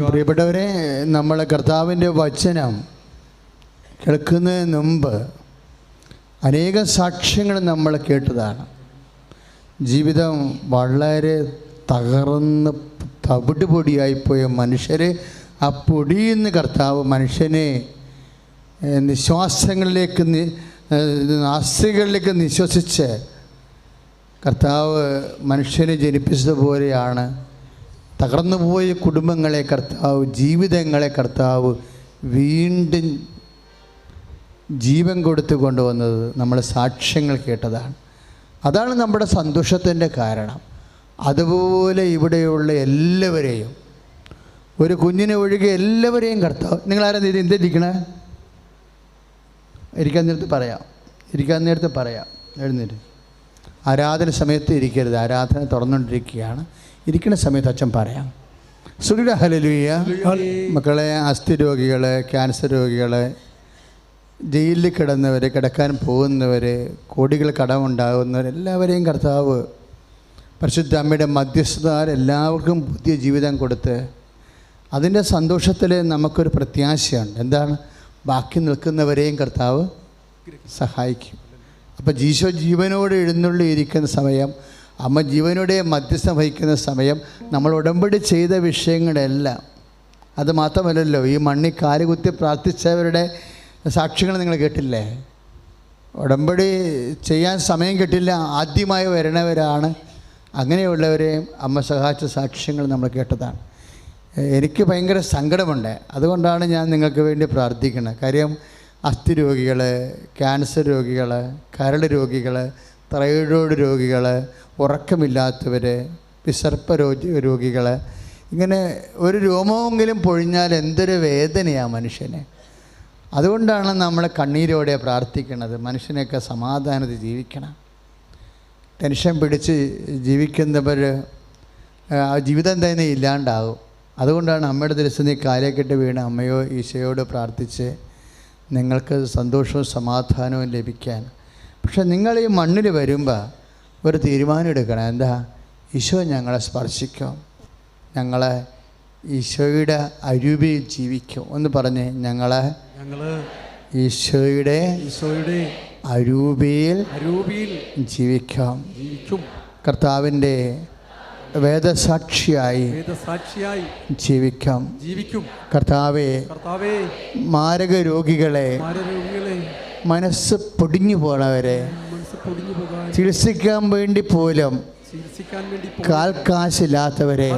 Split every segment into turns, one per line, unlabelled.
പ്രിയപ്പെട്ടവരെ, നമ്മൾ കർത്താവിൻ്റെ വചനം കേൾക്കുന്നതിന് മുമ്പ് അനേക സാക്ഷ്യങ്ങൾ നമ്മൾ കേട്ടതാണ്. ജീവിതം വളരെ തകർന്ന് തവിട് പൊടിയായിപ്പോയ മനുഷ്യർ, ആ പൊടിയിൽ നിന്ന് കർത്താവ് മനുഷ്യനെ നിശ്വാസങ്ങളിലേക്ക് നാസ്തികളിലേക്ക് നിശ്വസിച്ച് കർത്താവ് മനുഷ്യനെ ജനിപ്പിച്ചതുപോലെയാണ് തകർന്നുപോയ കുടുംബങ്ങളെ കർത്താവ്, ജീവിതങ്ങളെ കർത്താവ് വീണ്ടും ജീവൻ കൊടുത്തു കൊണ്ടുവന്നത്. നമ്മൾ സാക്ഷ്യങ്ങൾ കേട്ടതാണ്. അതാണ് നമ്മുടെ സന്തോഷത്തിൻ്റെ കാരണം. അതുപോലെ ഇവിടെയുള്ള എല്ലാവരെയും, ഒരു കുഞ്ഞിനെ ഒഴികെ എല്ലാവരെയും കർത്താവ്, നിങ്ങളാരും എന്തിരിക്കണേ? ഇരിക്കാൻ നേരത്ത് പറയാം. എഴുന്നേറ്റ്. ആരാധന സമയത്ത് ഇരിക്കരുത്. ആരാധന തുറന്നുകൊണ്ടിരിക്കുകയാണ്. ഇരിക്കുന്ന സമയത്ത് അച്ഛൻ പറയാം. സുഖ ഹല്ലേലൂയ. മക്കളെ, അസ്ഥി രോഗികൾ, ക്യാൻസർ രോഗികൾ, ജയിലിൽ കിടന്നവർ, കിടക്കാൻ പോകുന്നവർ, കോടികൾ കടമുണ്ടാകുന്നവർ, എല്ലാവരെയും കർത്താവ് പരിശുദ്ധ അമ്മയുടെ മധ്യസ്ഥതാൽ എല്ലാവർക്കും പുതിയ ജീവിതം കൊടുത്ത് അതിൻ്റെ സന്തോഷത്തിൽ നമുക്കൊരു പ്രത്യാശയുണ്ട്. എന്താണ്? ബാക്കി നിൽക്കുന്നവരെയും കർത്താവ് സഹായിക്കും. അപ്പോൾ ഈശോ ജീവനോട് എഴുന്നള്ളിയിരിക്കുന്ന സമയം, അമ്മ ജീവനോടെ മധ്യസ്ഥം വഹിക്കുന്ന സമയം, നമ്മൾ ഉടമ്പടി ചെയ്ത വിഷയങ്ങളെല്ലാം, അത് മാത്രമല്ലല്ലോ, ഈ മണ്ണിൽ കാലുകുത്തി പ്രാർത്ഥിച്ചവരുടെ സാക്ഷ്യങ്ങൾ നിങ്ങൾ കേട്ടില്ലേ? ഉടമ്പടി ചെയ്യാൻ സമയം കിട്ടില്ല, ആദ്യമായി വരണവരാണ്. അങ്ങനെയുള്ളവരെയും അമ്മ സഹായിച്ച സാക്ഷ്യങ്ങൾ നമ്മൾ കേട്ടതാണ്. എനിക്ക് ഭയങ്കര സങ്കടമുണ്ട്. അതുകൊണ്ടാണ് ഞാൻ നിങ്ങൾക്ക് വേണ്ടി പ്രാർത്ഥിക്കുന്നത്. കാര്യം അസ്ഥി രോഗികൾ, ക്യാൻസർ രോഗികൾ, കരൾ രോഗികൾ, തൈറോയ്ഡ് രോഗികൾ, ഉറക്കമില്ലാത്തവർ, വിസർപ്പ രോഗികൾ, ഇങ്ങനെ ഒരു രോമമെങ്കിലും പൊഴിഞ്ഞാൽ എന്തൊരു വേദനയാണ് മനുഷ്യന്. അതുകൊണ്ടാണ് നമ്മൾ കണ്ണീരോടെ പ്രാർത്ഥിക്കുന്നത്. മനുഷ്യനെയൊക്കെ സമാധാനത്തിൽ ജീവിക്കണം. ടെൻഷൻ പിടിച്ച് ജീവിക്കുന്നവർ ജീവിതം തന്നെ ഇല്ലാണ്ടാകും. അതുകൊണ്ടാണ് അമ്മയുടെ ദിവസം കാലേക്കെട്ട് വീണ് അമ്മയോ ഈശോയോട് പ്രാർത്ഥിച്ച് നിങ്ങൾക്ക് സന്തോഷവും സമാധാനവും ലഭിക്കാൻ. പക്ഷെ നിങ്ങൾ ഈ മണ്ണിൽ വരുമ്പോൾ ഒരു തീരുമാനം എടുക്കണം. എന്താ? ഈശോ ഞങ്ങളെ സ്പർശിക്കും, ഞങ്ങളെ ഈശോയുടെ അരൂപിയിൽ ജീവിക്കും. ഒന്ന് പറഞ്ഞ്, ഞങ്ങളെ ഈശോയുടെ അരൂപിയിൽ ജീവിക്കാം. കർത്താവിൻ്റെ വേദസാക്ഷിയായി ജീവിക്കാം. കർത്താവേ, മാരക രോഗികളെ, മനസ്സ് പൊടിഞ്ഞു പോണവരെ, ചികിത്സിക്കാൻ വേണ്ടി പോലും കാൽക്കാശില്ലാത്തവരെ,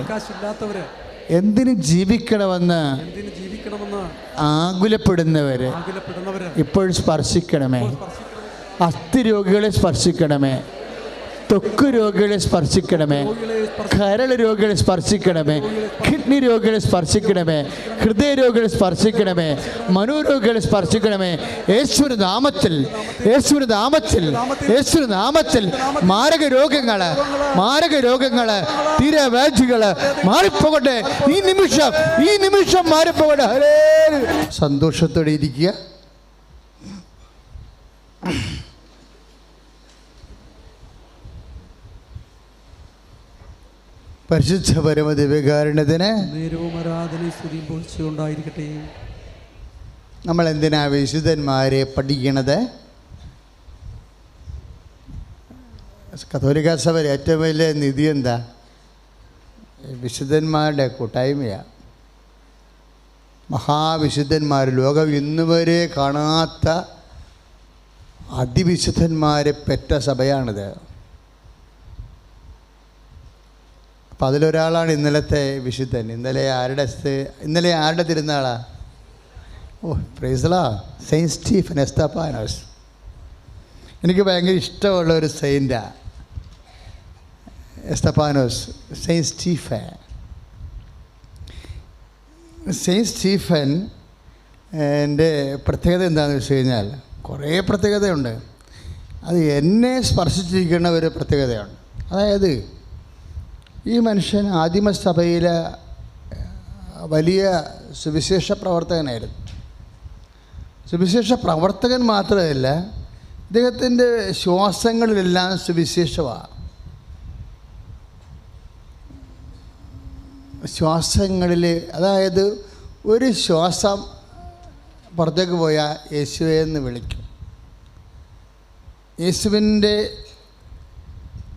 എന്തിനു ജീവിക്കണമെന്ന് ആകുലപ്പെടുന്നവരെ ഇപ്പോൾ സ്പർശിക്കണമേ. അസ്ഥി രോഗികളെ സ്പർശിക്കണമേ, ത്വക്ക് രോഗികളെ സ്പർശിക്കണമേ, കരൾ രോഗികളെ സ്പർശിക്കണമേ, കിഡ്നി രോഗികളെ സ്പർശിക്കണമേ, ഹൃദയ രോഗികളെ സ്പർശിക്കണമേ, മനോരോഗികളെ സ്പർശിക്കണമേ. യേശുവിന്റെ നാമത്തിൽ, യേശുവിന്റെ നാമത്തിൽ, യേശുവിന്റെ നാമത്തിൽ മാരക രോഗങ്ങൾ, തീരവ്യാധികൾ മാറിപ്പോകട്ടെ. ഈ നിമിഷം മാറിപ്പോകട്ടെ. സന്തോഷത്തോടെ ഇരിക്കുക. പരിശുദ്ധ പരമദിവ്യകാരുണ്യത്തിന് നമ്മൾ എന്തിനാ വിശുദ്ധന്മാരെ പഠിക്കണത്? കത്തോലിക്ക സഭയുടെ ഏറ്റവും വലിയ നിധി എന്താ? വിശുദ്ധന്മാരുടെ കൂട്ടായ്മയാണ്. മഹാവിശുദ്ധന്മാർ, ലോകം ഇന്നുവരെ കാണാത്ത അതിവിശുദ്ധന്മാരെ പെറ്റ സഭയാണിത്. അപ്പം അതിലൊരാളാണ് ഇന്നലത്തെ വിശുദ്ധൻ. ഇന്നലെ ആരുടെ തിരുനാളാ? Praise the Lord. Saint Stephen Esthappanos. എനിക്ക് ഭയങ്കര ഇഷ്ടമുള്ള ഒരു സെയിൻറ്റാണ് Esthappanos, saint Stephen. Saint Stephen എൻ്റെ പ്രത്യേകത എന്താണെന്ന് വെച്ച് കഴിഞ്ഞാൽ, കുറേ പ്രത്യേകതയുണ്ട്. അത് എന്നെ സ്പർശിച്ചിരിക്കുന്ന ഒരു പ്രത്യേകതയുണ്ട്. അതായത് ഈ മനുഷ്യൻ ആദിമസഭയിലെ വലിയ സുവിശേഷ പ്രവർത്തകനായിരുന്നു. സുവിശേഷ പ്രവർത്തകൻ മാത്രമല്ല, ഇദ്ദേഹത്തിൻ്റെ ശ്വാസങ്ങളിലെല്ലാം സുവിശേഷമാണ്. ശ്വാസങ്ങളിൽ, അതായത് ഒരു ശ്വാസം പുറത്തേക്ക് പോയാൽ യേശുവേ എന്ന് വിളിക്കും. യേശുവിൻ്റെ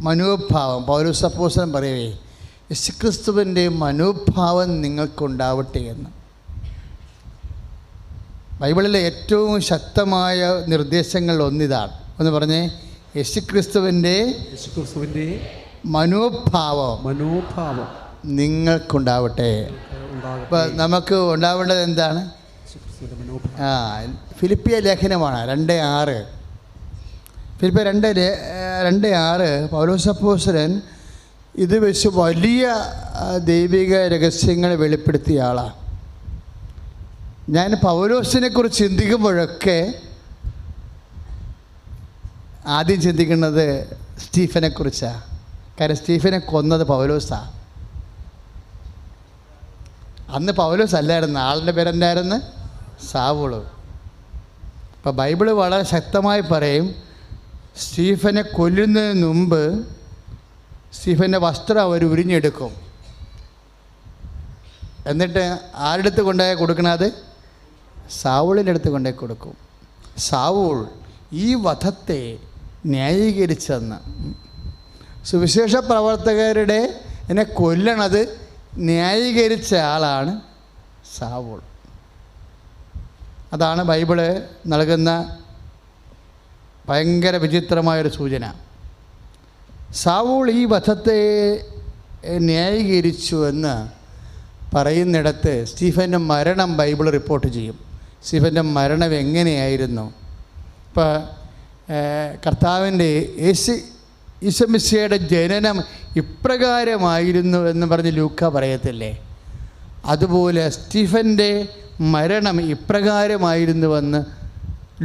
മനോഭാവം പൗലോസ് അപ്പോസ്തലൻ പറയവേ, യേശുക്രിസ്തുവിൻ്റെ മനോഭാവം നിങ്ങൾക്കുണ്ടാവട്ടെ എന്ന്. ബൈബിളിലെ ഏറ്റവും ശക്തമായ നിർദ്ദേശങ്ങൾ ഒന്നിതാണ്. ഒന്ന് പറഞ്ഞേ, യേശുക്രിസ്തുവിൻ്റെ മനോഭാവം നിങ്ങൾക്കുണ്ടാവട്ടെ. ഇപ്പം നമുക്ക് ഉണ്ടാവേണ്ടത് എന്താണ്? ഫിലിപ്പിയ ലേഖനമാണ് 2:6. ഫിലിപ്പിയ 2:6 പൗലോസ് അപ്പോസ്തലൻ ഇത് വെച്ച് വലിയ ദൈവിക രഹസ്യങ്ങൾ വെളിപ്പെടുത്തിയ ആളാണ്. ഞാൻ പൗലോസിനെ കുറിച്ച് ചിന്തിക്കുമ്പോഴൊക്കെ ആദ്യം ചിന്തിക്കുന്നത് സ്റ്റീഫനെ കുറിച്ചാണ്. കാരണം സ്റ്റീഫനെ കൊന്നത് പൗലോസാണ്. അന്ന് പൗലോസ് അല്ലായിരുന്നു, ആളിൻ്റെ പേരെന്തായിരുന്നു? സാവൂൾ. അപ്പോൾ ബൈബിള് വളരെ ശക്തമായി പറയും, സ്റ്റീഫനെ കൊല്ലുന്നതിന് മുമ്പ് സ്റ്റീഫൻ്റെ വസ്ത്രം അവർ ഉരിഞ്ഞെടുക്കും. എന്നിട്ട് ആരുടെ അടുത്ത് കൊണ്ടുപോയി കൊടുക്കണത്? സാവൂളിൻ്റെ അടുത്ത് കൊണ്ടുപോയി കൊടുക്കും. സാവൂൾ ഈ വധത്തെ ന്യായീകരിച്ചെന്ന്. സുവിശേഷ പ്രവർത്തകരുടെ എന്നെ കൊല്ലണത് ന്യായീകരിച്ച ആളാണ് സാവൂൾ. അതാണ് ബൈബിള് നൽകുന്ന ഭയങ്കര വിചിത്രമായൊരു സൂചന. സാവൂൾ ഈ വധത്തെ ന്യായീകരിച്ചു എന്ന് പറയുന്നിടത്ത് സ്റ്റീഫൻ്റെ മരണം ബൈബിൾ റിപ്പോർട്ട് ചെയ്യും. സ്റ്റീഫൻ്റെ മരണം എങ്ങനെയായിരുന്നു? ഇപ്പോൾ കർത്താവിൻ്റെ ഈശോമിശിഹായുടെ ജനനം ഇപ്രകാരമായിരുന്നു എന്ന് പറഞ്ഞ് ലൂക്ക പറയത്തില്ലേ? അതുപോലെ സ്റ്റീഫൻ്റെ മരണം ഇപ്രകാരമായിരുന്നുവെന്ന്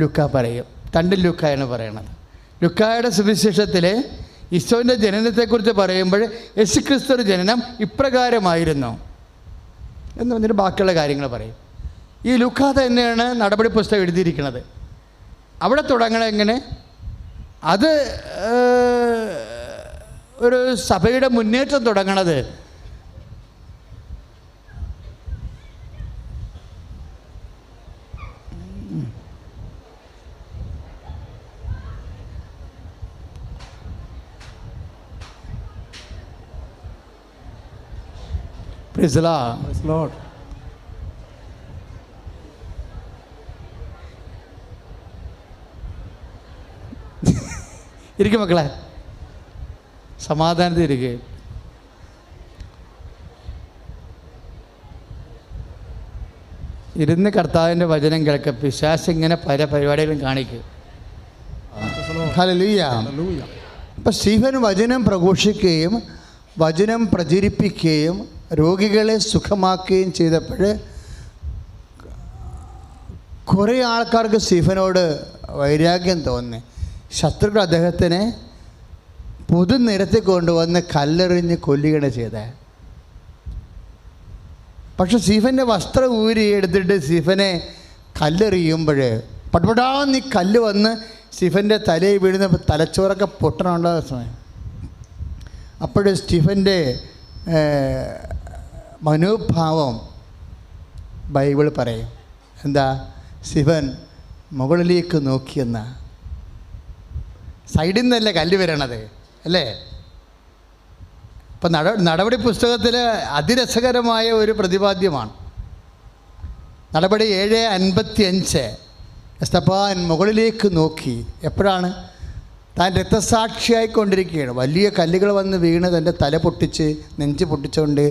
ലൂക്ക പറയും. രണ്ടും ലൂക്കായാണ് പറയണത്. ലൂക്കായുടെ സുവിശേഷത്തിലെ ഈശോൻ്റെ ജനനത്തെക്കുറിച്ച് പറയുമ്പോൾ യേശുക്രിസ്തുവിൻ്റെ ജനനം ഇപ്രകാരമായിരുന്നു എന്ന് പറഞ്ഞിട്ട് ബാക്കിയുള്ള കാര്യങ്ങൾ പറയും. ഈ ലൂക്ക തന്നെയാണ് നടപടി പുസ്തകം എഴുതിയിരിക്കുന്നത്. അവിടെ തുടങ്ങണം എങ്ങനെ? അത് ഒരു സഭയുടെ മുന്നേറ്റം തുടങ്ങണത് Praise the Lord.
Praise the Lord.
ഇരിക്കും മക്കളെ, സമാധാനത്തിൽ ഇരിക്കുക. ഇരുന്ന് കർത്താവിൻ്റെ വചനം കേൾക്കുക. പിശാച് ഇങ്ങനെ പല പരിപാടികളും കാണിക്കുക. ഹല്ലേലൂയ. അപ്പം സ്റ്റീഫൻ വചനം പ്രഘോഷിക്കുകയും വചനം പ്രചരിപ്പിക്കുകയും രോഗികളെ സുഖമാക്കുകയും ചെയ്തപ്പോൾ കുറേ ആൾക്കാർക്ക് സ്റ്റീഫനോട് വൈരാഗ്യം തോന്നി. ശത്രുക്കൾ അദ്ദേഹത്തിനെ പൊതുനിരത്തിൽ കൊണ്ടുവന്ന് കല്ലെറിഞ്ഞ് കൊല്ലുകയാണ് ചെയ്തത്. പക്ഷെ സ്റ്റീഫൻ്റെ വസ്ത്രം ഊരി എടുത്തിട്ട് സ്റ്റീഫനെ കല്ലെറിയുമ്പോൾ പടപടാന്ന് ഈ കല്ല് വന്ന് സ്റ്റീഫൻ്റെ തലയിൽ വീഴുന്ന തലച്ചോറൊക്കെ പൊട്ടണുള്ള സമയം. അപ്പോൾ സ്റ്റീഫൻ്റെ മനോഭാവം ബൈബിൾ പറയും. എന്താ? സ്റ്റീഫൻ മുകളിലേക്ക് നോക്കിയെന്ന. സൈഡിൽ നിന്നല്ലേ കല്ല് വരണത് അല്ലേ? ഇപ്പം നടപടി പുസ്തകത്തിൽ അതിരസകരമായ ഒരു പ്രതിപാദ്യമാണ്. നടപടി 7:55 എസ്തപ്പാൻ മുകളിലേക്ക് നോക്കി. എപ്പോഴാണ്? താൻ രക്തസാക്ഷിയായിക്കൊണ്ടിരിക്കുകയാണ്. വലിയ കല്ലുകൾ വന്ന് വീണ് തൻ്റെ തല പൊട്ടിച്ച് നെഞ്ച് പൊട്ടിച്ചുകൊണ്ട്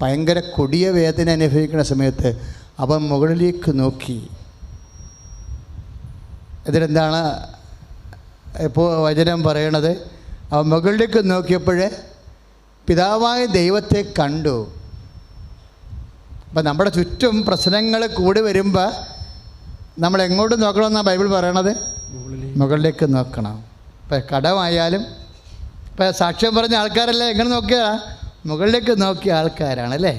ഭയങ്കര കൊടിയ വേദന അനുഭവിക്കുന്ന സമയത്ത് അവൻ മുകളിലേക്ക് നോക്കി. ഇതിലെന്താണ് ഇപ്പോൾ വചനം പറയണത്? അവൻ മുകളിലേക്ക് നോക്കിയപ്പോൾ പിതാവായ ദൈവത്തെ കണ്ടു. അപ്പം നമ്മുടെ ചുറ്റും പ്രശ്നങ്ങൾ കൂടി വരുമ്പോൾ നമ്മൾ എങ്ങോട്ട് നോക്കണമെന്നാണ് ബൈബിൾ പറയണത്? മുകളിലേക്ക് നോക്കണം. ഇപ്പം കടമായാലും ഇപ്പം സാക്ഷ്യം പറഞ്ഞ ആൾക്കാരല്ലേ എങ്ങനെ നോക്കുക? മുകളിലേക്ക് നോക്കിയ ആൾക്കാരാണല്ലേ.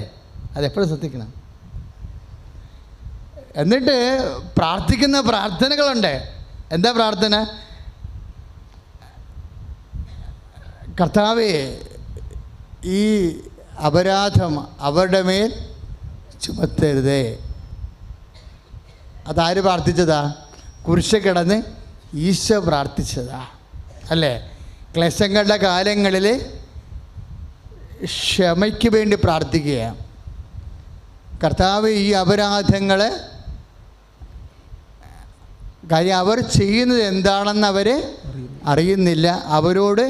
അതെപ്പോഴും ശ്രദ്ധിക്കണം. എന്നിട്ട് പ്രാർത്ഥിക്കുന്ന പ്രാർത്ഥനകളുണ്ട്. എന്താ പ്രാർത്ഥന? കർത്താവേ, ഈ അപരാധം അവരുടെ മേൽ ചുമത്തരുതേ. അതാര് പ്രാർത്ഥിച്ചതാ? കുരിശ് കിടന്ന് ഈശോ പ്രാർത്ഥിച്ചതാ അല്ലേ? ക്ലേശങ്ങളുടെ കാലങ്ങളിൽ ക്ഷമയ്ക്ക് വേണ്ടി പ്രാർത്ഥിക്കുക. കർത്താവ് ഈ അപരാധങ്ങൾ, കാര്യം അവർ ചെയ്യുന്നത് എന്താണെന്ന് അവർ അറിയുന്നില്ല, അവരോട്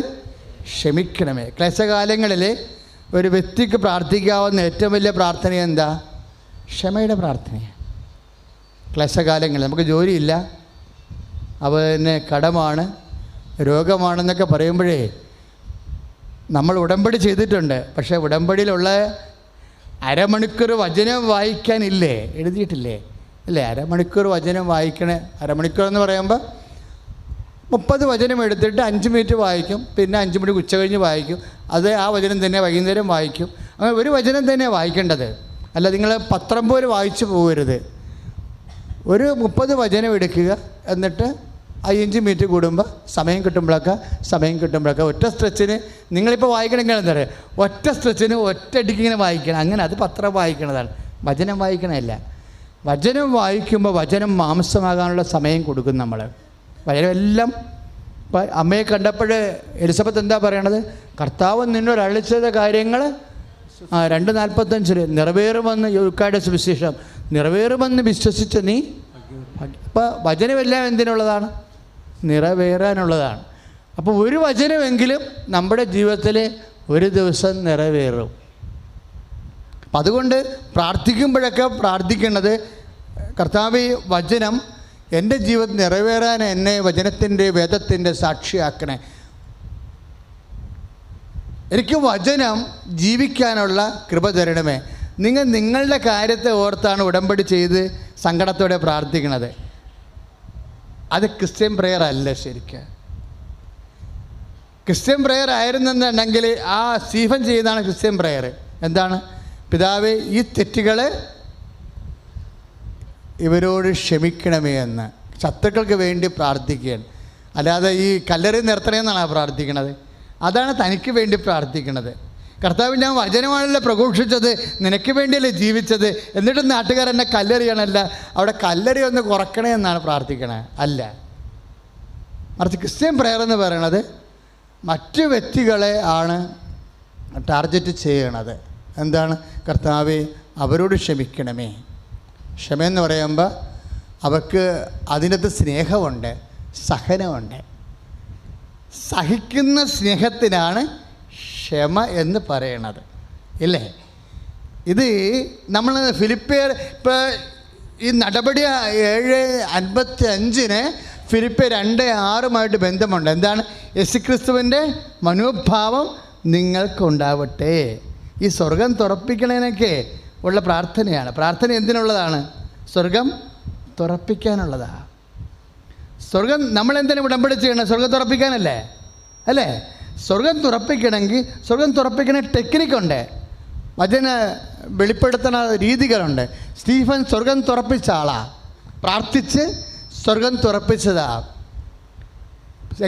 ക്ഷമിക്കണമേ. ക്ലേശകാലങ്ങളിൽ ഒരു വ്യക്തിക്ക് പ്രാർത്ഥിക്കാവുന്ന ഏറ്റവും വലിയ പ്രാർത്ഥന എന്താ? ക്ഷമയുടെ പ്രാർത്ഥനയാണ്. ക്ലേശകാലങ്ങളിൽ നമുക്ക് ജോലിയില്ല, അവന് കടമാണ്, രോഗമാണെന്നൊക്കെ പറയുമ്പോഴേ നമ്മൾ ഉടമ്പടി ചെയ്തിട്ടുണ്ട്. പക്ഷേ ഉടമ്പടിയിലുള്ള അരമണിക്കൂർ വചനം വായിക്കാനില്ലേ? എഴുതിയിട്ടില്ലേ അല്ലേ? അരമണിക്കൂർ വചനം വായിക്കണേ. അരമണിക്കൂർ എന്ന് പറയുമ്പോൾ 30 വചനം എടുത്തിട്ട് 5 മിനിറ്റ് വായിക്കും, പിന്നെ 5 മിനിറ്റ് ഉച്ച കഴിഞ്ഞ് വായിക്കും. അത് ആ വചനം തന്നെ വൈകുന്നേരം വായിക്കും. അങ്ങനെ ഒരു വചനം തന്നെ വായിക്കേണ്ടത്. അല്ല, നിങ്ങൾ പത്രം പോലെ വായിച്ചു പോകരുത്. ഒരു 30 വചനം എടുക്കുക, എന്നിട്ട് 5 മിനിറ്റ് കൂടുമ്പോൾ സമയം കിട്ടുമ്പോഴൊക്കെ ഒറ്റ സ്ട്രെച്ചിന് നിങ്ങളിപ്പോൾ വായിക്കണമെങ്കിൽ എന്താ പറയുക, ഒറ്റ സ്ട്രെച്ചിന് ഒറ്റയടിക്ക് ഇങ്ങനെ വായിക്കണം. അങ്ങനെ അത് പത്രം വായിക്കണതാണ്, വചനം വായിക്കണമല്ല. വചനം വായിക്കുമ്പോൾ വചനം മാംസമാകാനുള്ള സമയം കൊടുക്കും നമ്മൾ. വചനം എല്ലാം ഇപ്പം അമ്മയെ കണ്ടപ്പോൾ എലിസബത്ത് എന്താ പറയണത്? കർത്താവ് നിന്നോട് അരുളിച്ചെയ്ത കാര്യങ്ങൾ 2:45 നിറവേറുമെന്ന്, യൂക്കായുടെ സുവിശേഷം നിറവേറുമെന്ന് വിശ്വസിച്ച നീ. അപ്പോൾ വചനമെല്ലാം എന്തിനുള്ളതാണ്? നിറവേറാനുള്ളതാണ്. അപ്പോൾ ഒരു വചനമെങ്കിലും നമ്മുടെ ജീവിതത്തിൽ ഒരു ദിവസം നിറവേറും. അപ്പം അതുകൊണ്ട് പ്രാർത്ഥിക്കുമ്പോഴൊക്കെ പ്രാർത്ഥിക്കേണ്ടത്, കർത്താവേ വചനം എൻ്റെ ജീവിതത്തിൽ നിറവേറാൻ എന്നെ വചനത്തിൻ്റെ വേദത്തിൻ്റെ സാക്ഷിയാക്കണേ. എനിക്ക് വചനം ജീവിക്കാനുള്ള കൃപ തരണമേ. നിങ്ങളുടെ കാര്യത്തെ ഓർത്താണ് ഉടമ്പടി ചെയ്ത് സങ്കടത്തോടെ പ്രാർത്ഥിക്കുന്നത്. അത് ക്രിസ്ത്യൻ പ്രെയർ അല്ല. ശരിക്കും ക്രിസ്ത്യൻ പ്രെയർ ആയിരുന്നെന്നുണ്ടെങ്കിൽ ആ സ്റ്റീഫൻ ചെയ്യുന്നതാണ് ക്രിസ്ത്യൻ പ്രെയർ. എന്താണ്? പിതാവേ, ഈ തെറ്റുകൾ ഇവരോട് ക്ഷമിക്കണമേ എന്ന് ശത്രുക്കൾക്ക് വേണ്ടി പ്രാർത്ഥിക്കുകയാണ്. അല്ലാതെ ഈ കല്ലറി നിർത്തണമെന്നാണ് പ്രാർത്ഥിക്കണത്. അതാണ് തനിക്ക് വേണ്ടി പ്രാർത്ഥിക്കണത്. കർത്താവ്, ഞാൻ വചനമാണല്ലോ പ്രഘോഷിച്ചത്, നിനക്ക് വേണ്ടിയല്ലേ ജീവിച്ചത്, എന്നിട്ടും നാട്ടുകാരെന്നെ കല്ലെറിയണമല്ല, അവിടെ കല്ലെറി ഒന്ന് കുറക്കണേ എന്നാണ് പ്രാർത്ഥിക്കണത്. അല്ല, മറിച്ച് ക്രിസ്ത്യൻ പ്രെയർ എന്ന് പറയണത് മറ്റു വ്യക്തികളെ ആണ് ടാർഗറ്റ് ചെയ്യണത്. എന്താണ്? കർത്താവേ, അവരോട് ക്ഷമിക്കണമേ. ക്ഷമയെന്ന് പറയുമ്പോൾ അവർക്ക് അതിനകത്ത് സ്നേഹമുണ്ട്, സഹനമുണ്ട്. സഹിക്കുന്ന സ്നേഹത്തിനാണ് ക്ഷമ എന്ന് പറയണത്, ഇല്ലേ? ഇത് നമ്മൾ ഫിലിപ്പിയർ ഇപ്പോൾ ഈ നടപടി 7:55 ഫിലിപ്പിയർ 2:6 ബന്ധമുണ്ട്. എന്താണ്? യേശുക്രിസ്തുവിൻ്റെ മനോഭാവം നിങ്ങൾക്കുണ്ടാവട്ടെ. ഈ സ്വർഗം തുറപ്പിക്കണേനൊക്കെ ഉള്ള പ്രാർത്ഥനയാണ്. പ്രാർത്ഥന എന്തിനുള്ളതാണ്? സ്വർഗം തുറപ്പിക്കാനുള്ളതാണ്. സ്വർഗം നമ്മളെന്തിനാണ് ഉടമ്പടി ചെയ്യണം? സ്വർഗം തുറപ്പിക്കാനല്ലേ? അല്ലേ? സ്വർഗം തുറപ്പിക്കണമെങ്കിൽ സ്വർഗം ടെക്നിക്കുണ്ട്, വചന വെളിപ്പെടുത്തുന്ന രീതികളുണ്ട്. സ്റ്റീഫൻ സ്വർഗം തുറപ്പിച്ച ആളാണ്, പ്രാർത്ഥിച്ച് സ്വർഗം തുറപ്പിച്ചതാ.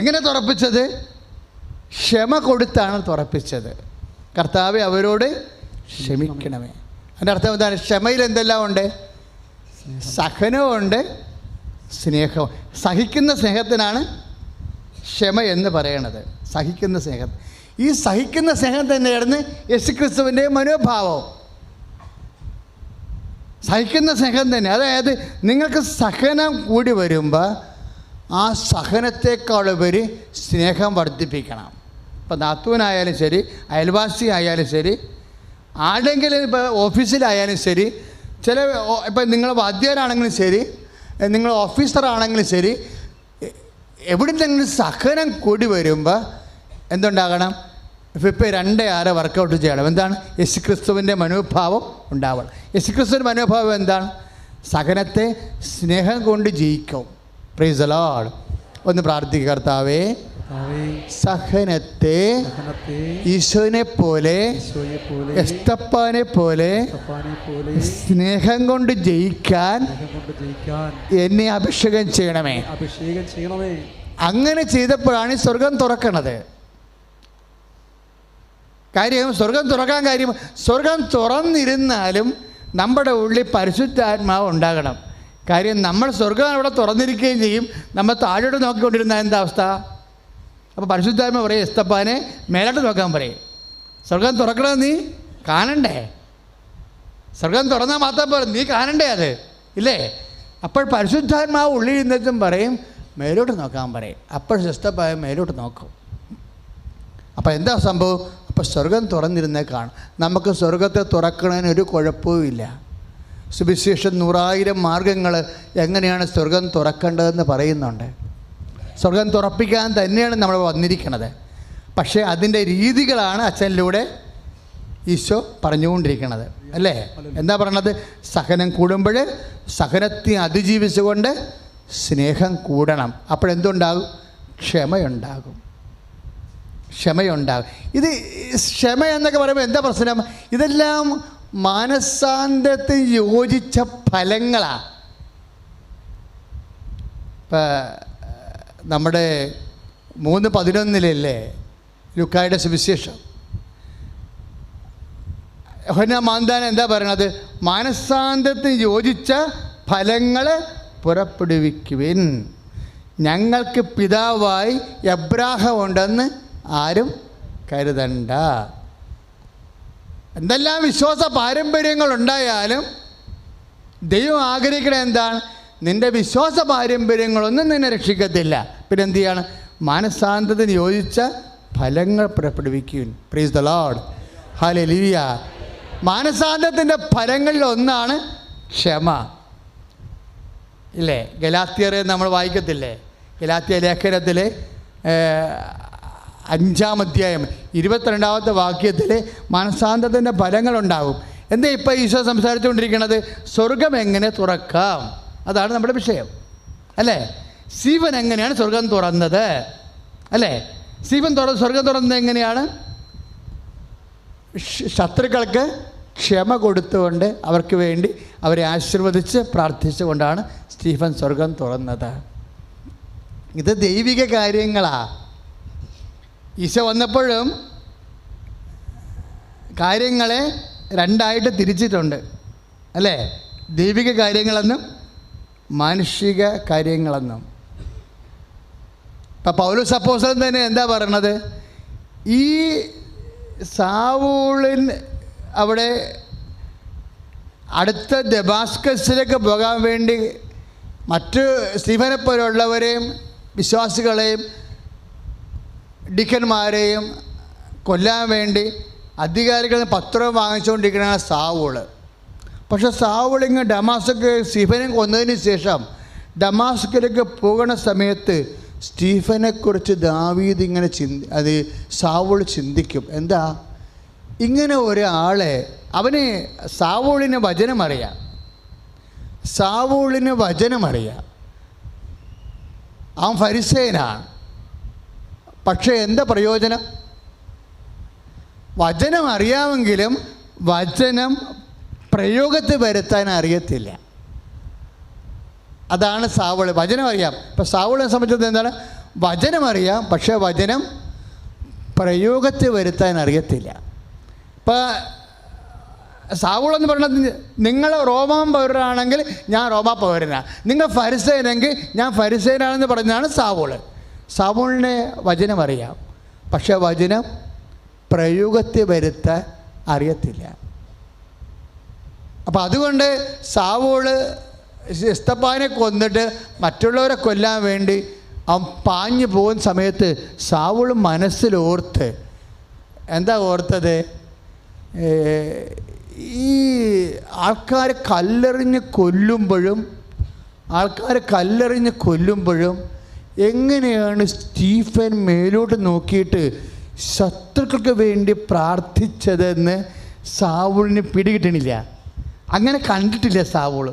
എങ്ങനെ തുറപ്പിച്ചത്? ക്ഷമ കൊടുത്താണ് തുറപ്പിച്ചത്. കർത്താവെ, അവരോട് ക്ഷമിക്കണമേ. അതിൻ്റെ അർത്ഥം എന്താണ്? ക്ഷമയിൽ എന്തെല്ലാം ഉണ്ട്? സഹനമുണ്ട്, സ്നേഹവും. സഹിക്കുന്ന സ്നേഹത്തിനാണ് ക്ഷമ എന്ന് പറയണത്. സഹിക്കുന്ന സ്നേഹം. ഈ സഹിക്കുന്ന സ്നേഹം തന്നെയായിരുന്നു യേശുക്രിസ്തുവിൻ്റെ മനോഭാവം. സഹിക്കുന്ന സ്നേഹം തന്നെ. അതായത് നിങ്ങൾക്ക് സഹനം കൂടി വരുമ്പോൾ ആ സഹനത്തെക്കാളുപരി സ്നേഹം വർദ്ധിപ്പിക്കണം. ഇപ്പം നാത്തൂനായാലും ശരി, അയൽവാസി ആയാലും ശരി, ആരെങ്കിലും ഇപ്പോൾ ഓഫീസിലായാലും ശരി, ഇപ്പം നിങ്ങൾ വാദ്യരാണെങ്കിലും ശരി, നിങ്ങൾ ഓഫീസറാണെങ്കിലും ശരി, എവിടെയെങ്കിലും സഹനം കൂടി വരുമ്പോൾ എന്തുണ്ടാകണം? ഇപ്പോൾ 2:6 വർക്കൗട്ട് ചെയ്യണം. എന്താണ്? യേശുക്രിസ്തുവിൻ്റെ മനോഭാവം ഉണ്ടാവണം. യേശുക്രിസ്തുവിൻ്റെ മനോഭാവം എന്താണ്? സഹനത്തെ സ്നേഹം കൊണ്ട് ജയിക്കും. Price the Lord. ഒന്ന് പ്രാർത്ഥിക്കുക. കർത്താവേ, സഹനത്തെ ഈശോനെ പോലെ, എസ്തപ്പാനെ പോലെ സ്നേഹം കൊണ്ട് ജയിക്കാൻ എന്നെ അഭിഷേകം ചെയ്യണമേ. അങ്ങനെ ചെയ്തപ്പോഴാണ് സ്വർഗം തുറക്കണത്. കാര്യം സ്വർഗം തുറക്കാൻ കാര്യം, സ്വർഗം തുറന്നിരുന്നാലും നമ്മുടെ ഉള്ളിൽ പരിശുദ്ധാത്മാവ് ഉണ്ടാകണം. കാര്യം നമ്മൾ സ്വർഗം അവിടെ തുറന്നിരിക്കുകയും ചെയ്യും, നമ്മൾ താഴോട്ട് നോക്കിക്കൊണ്ടിരുന്ന എന്താ അവസ്ഥ? അപ്പോൾ പരിശുദ്ധാത്മാവ് പറയും എസ്തപ്പാനെ മേലോട്ട് നോക്കാൻ പറയും. സ്വർഗം തുറക്കണമെന്ന് നീ കാണണ്ടേ? സ്വർഗം തുറന്നാൽ മാത്രം പോലും നീ കാണണ്ടേ അത്, ഇല്ലേ? അപ്പോൾ പരിശുദ്ധാത്മാവ് ഉള്ളിൽ നിന്നും പറയും മേലോട്ട് നോക്കാൻ പറയും. അപ്പോൾ എസ്തപ്പായ മേലോട്ട് നോക്കും. അപ്പോൾ എന്താ സംഭവം? അപ്പോൾ സ്വർഗം തുറന്നിരുന്നേ കാണും. നമുക്ക് സ്വർഗത്തെ തുറക്കണതിന് ഒരു കുഴപ്പവുമില്ല. സുവിശേഷം 100,000 മാർഗങ്ങൾ എങ്ങനെയാണ് സ്വർഗം തുറക്കേണ്ടതെന്ന് പറയുന്നുണ്ട്. സ്വർഗം തുറപ്പിക്കാൻ തന്നെയാണ് നമ്മൾ വന്നിരിക്കുന്നത്. പക്ഷേ അതിൻ്റെ രീതികളാണ് അച്ഛനിലൂടെ ഈശോ പറഞ്ഞുകൊണ്ടിരിക്കുന്നത്, അല്ലേ? എന്താ പറയണത്? സഹനം കൂടുമ്പോൾ സഹനത്തെ അതിജീവിച്ചുകൊണ്ട് സ്നേഹം കൂടണം. അപ്പോഴെന്തുണ്ടാകും? ക്ഷമയുണ്ടാകും. ക്ഷമയുണ്ടാകും. ഇത് ക്ഷമ എന്നൊക്കെ പറയുമ്പോൾ എന്താ പ്രശ്നം? ഇതെല്ലാം മാനസാന്തരത്തിന് യോജിച്ച ഫലങ്ങളാണ്. ഇപ്പം നമ്മുടെ 3:11 ലൂക്കായുടെ സുവിശേഷം, യോഹന്നാൻ മാന്താൻ എന്താ പറയണത്? മാനസാന്തരത്തിന് യോജിച്ച ഫലങ്ങൾ പുറപ്പെടുവിക്കുവിൻ. ഞങ്ങൾക്ക് പിതാവായി എബ്രാഹാം ഉണ്ടെന്ന് ആരും കരുതണ്ട. എന്തെല്ലാം വിശ്വാസ പാരമ്പര്യങ്ങളുണ്ടായാലും ദൈവം ആഗ്രഹിക്കണത് എന്താണ്? നിൻ്റെ വിശ്വാസ പാരമ്പര്യങ്ങളൊന്നും നിന്നെ രക്ഷിക്കത്തില്ല. പിന്നെ എന്തു ചെയ്യാണ്? മാനസാന്തരത്തിന് യോജിച്ച ഫലങ്ങൾ പുറപ്പെടുവിക്കും. Praise the Lord, hallelujah. മാനസാന്തരത്തിൻ്റെ ഫലങ്ങളിൽ ഒന്നാണ് ക്ഷമ, ഇല്ലേ? ഗലാത്യരെ നമ്മൾ വായിക്കത്തില്ലേ? ഗലാത്യ ലേഖനത്തിൽ 5-ാം അധ്യായം 22-ാമത്തെ വാക്യത്തിൽ മാനസാന്തരത്തിൻ്റെ ഫലങ്ങളുണ്ടാകും. എന്താ ഇപ്പോൾ ഈശോ സംസാരിച്ചുകൊണ്ടിരിക്കുന്നത്? സ്വർഗം എങ്ങനെ തുറക്കാം, അതാണ് നമ്മുടെ വിഷയം, അല്ലേ? ശിവൻ എങ്ങനെയാണ് സ്വർഗം തുറന്നത്, അല്ലേ? സ്വർഗം തുറന്നത് എങ്ങനെയാണ്? ശത്രുക്കൾക്ക് ക്ഷമ കൊടുത്തുകൊണ്ട് അവർക്ക് വേണ്ടി അവരെ ആശീർവദിച്ച് പ്രാർത്ഥിച്ചുകൊണ്ടാണ് സ്റ്റീഫൻ സ്വർഗം തുറന്നത്. ഇത് ദൈവിക കാര്യങ്ങളാണ്. ഈശോ വന്നപ്പോഴും കാര്യങ്ങളെ രണ്ടായിട്ട് തിരിച്ചിട്ടുണ്ട്, അല്ലേ? ദൈവിക കാര്യങ്ങളെന്നും മാനുഷിക കാര്യങ്ങളെന്നും. ഇപ്പം പൗലോസ് അപ്പോസ്തലൻ തന്നെ എന്താ പറയണത്? ഈ സാവൂളിൻ അവിടെ അടുത്ത ദമാസ്കസിലേക്ക് പോകാൻ വേണ്ടി മറ്റ് സ്റ്റീഫനെ പോലുള്ളവരെയും വിശ്വാസികളെയും ഡിക്കന്മാരെയും കൊല്ലാൻ വേണ്ടി അധികാരികളിൽ പത്രം വാങ്ങിച്ചുകൊണ്ടിരിക്കുന്നതാണ് സാവൂള്. പക്ഷേ സാവൂളിങ്ങ് ഡമാസ്ക് സ്റ്റീഫനെ കൊന്നതിന് ശേഷം ഡമാസ്കിലേക്ക് പോകുന്ന സമയത്ത് സ്റ്റീഫനെക്കുറിച്ച് ദാവീദ് ഇങ്ങനെ സാവൂൾ ചിന്തിക്കും. എന്താ ഇങ്ങനെ ഒരാളെ, സാവൂളിന് വചനമറിയാം, അവൻ ഫരിസേയനാണ്. പക്ഷേ എന്താ പ്രയോജനം? വചനം അറിയാമെങ്കിലും വചനം പ്രയോഗത്തിൽ വരുത്താൻ അറിയത്തില്ല. അതാണ് സാവൂൾ. വചനം അറിയാം. ഇപ്പം സാവൂളിനെ സംബന്ധിച്ചത് എന്താണ്? വചനം അറിയാം, പക്ഷേ വചനം പ്രയോഗത്തിൽ വരുത്താൻ അറിയത്തില്ല. ഇപ്പം സാവൂളെന്ന് പറയുന്നത്, നിങ്ങൾ റോമാ പൗരനാണെങ്കിൽ ഞാൻ റോമാ പൗരനാണ്, നിങ്ങൾ ഫരിസേയനെങ്കിൽ ഞാൻ ഫരിസേയനാണെന്ന് പറഞ്ഞാണ് സാവൂള്. സാവൂളിനെ വചനം അറിയാം, പക്ഷേ വചനം പ്രയോഗത്തിൽ വരുത്താൻ അറിയത്തില്ല. അപ്പം അതുകൊണ്ട് സാവൂള് എസ്തപ്പാനെ കൊന്നിട്ട് മറ്റുള്ളവരെ കൊല്ലാൻ വേണ്ടി അവൻ പാഞ്ഞു പോകുന്ന സമയത്ത് സാവൂൾ മനസ്സിലോർത്ത്, എന്താ ഓർത്തത്? ഈ ആൾക്കാരെ കല്ലെറിഞ്ഞ് കൊല്ലുമ്പോഴും എങ്ങനെയാണ് സ്റ്റീഫൻ മേലോട്ട് നോക്കിയിട്ട് ശത്രുക്കൾക്ക് വേണ്ടി പ്രാർത്ഥിച്ചതെന്ന് സാവൂളിന് പിടികിട്ടണില്ല. അങ്ങനെ കണ്ടിട്ടില്ല സാവൂൾ.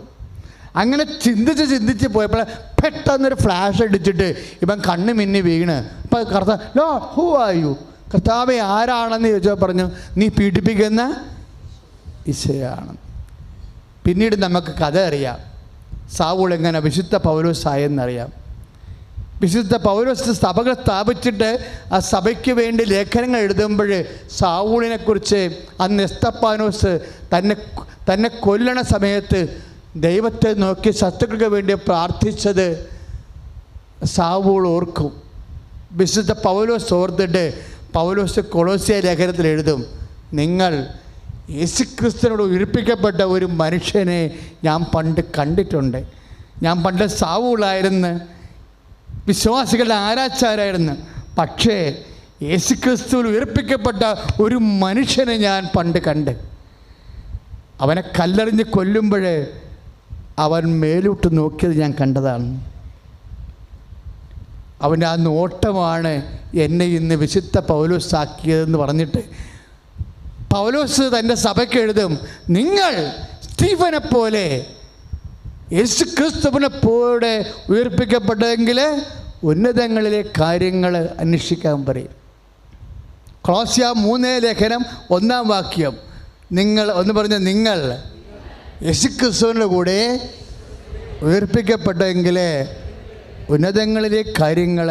അങ്ങനെ ചിന്തിച്ച് പോയപ്പോൾ പെട്ടെന്നൊരു ഫ്ലാഷ് അടിച്ചിട്ട് ഇവൻ കണ്ണ് മിന്നി വീണ്, ഇപ്പം കർത്താവ്, ലോ ഹൂ ആർ യു, കർത്താവെ ആരാണെന്ന് ചോദിച്ചാൽ പറഞ്ഞു, നീ പീഡിപ്പിക്കുന്ന ഈശോയാണ്. പിന്നീട് നമുക്ക് കഥ അറിയാം, സാവൂൾ എങ്ങനെ വിശുദ്ധ പൗലോസായെന്നറിയാം. വിശുദ്ധ പൗലോസ് സഭകൾ സ്ഥാപിച്ചിട്ട് ആ സഭയ്ക്ക് വേണ്ടി ലേഖനങ്ങൾ എഴുതുമ്പോൾ സാവൂളിനെക്കുറിച്ച് അന്ന് എസ്തപ്പാനോസ് തന്നെ കൊല്ലണ സമയത്ത് ദൈവത്തെ നോക്കി ശത്രുക്കൾക്ക് വേണ്ടി പ്രാർത്ഥിച്ചത് സാവൂൾ ഓർക്കും. വിശുദ്ധ പൗലോസ് ഓർത്തിട്ട് പൗലോസ് കൊളോസ്യ ലേഖനത്തിൽ എഴുതും, നിങ്ങൾ യേശുക്രിസ്തുവിനോട് ഉയർപ്പിക്കപ്പെട്ട ഒരു മനുഷ്യനെ ഞാൻ പണ്ട് കണ്ടിട്ടുണ്ട്. ഞാൻ പണ്ട് സാവൂളായിരുന്നു, വിശ്വാസികളുടെ ആരാച്ചാരായിരുന്നു. പക്ഷേ യേശുക്രിസ്തുവിൽ ഉയർപ്പിക്കപ്പെട്ട ഒരു മനുഷ്യനെ ഞാൻ പണ്ട് കണ്ട്. അവനെ കല്ലെറിഞ്ഞ് കൊല്ലുമ്പോൾ അവൻ മേലോട്ട് നോക്കിയത് ഞാൻ കണ്ടതാണ്. അവൻ്റെ ആ നോട്ടമാണ് എന്നെ ഇന്ന് വിശുദ്ധ പൗലോസ് ആക്കിയതെന്ന് പറഞ്ഞിട്ട് പൗലോസ് തൻ്റെ സഭയ്ക്ക് എഴുതും, നിങ്ങൾ സ്റ്റീഫനെ പോലെ യേശുക്രിസ്തുവിനെ പോലെ ഉയർപ്പിക്കപ്പെട്ടെങ്കിൽ ഉന്നതങ്ങളിലെ കാര്യങ്ങൾ അന്വേഷിക്കാൻ പറയും. കൊളോസ്യ 3 ലേഖനം 1 വാക്യം, നിങ്ങൾ ഒന്ന് പറഞ്ഞ, നിങ്ങൾ യേശുക്രിസ്തുവിൻ്റെ കൂടെ ഉയർപ്പിക്കപ്പെട്ടെങ്കിൽ ഉന്നതങ്ങളിലെ കാര്യങ്ങൾ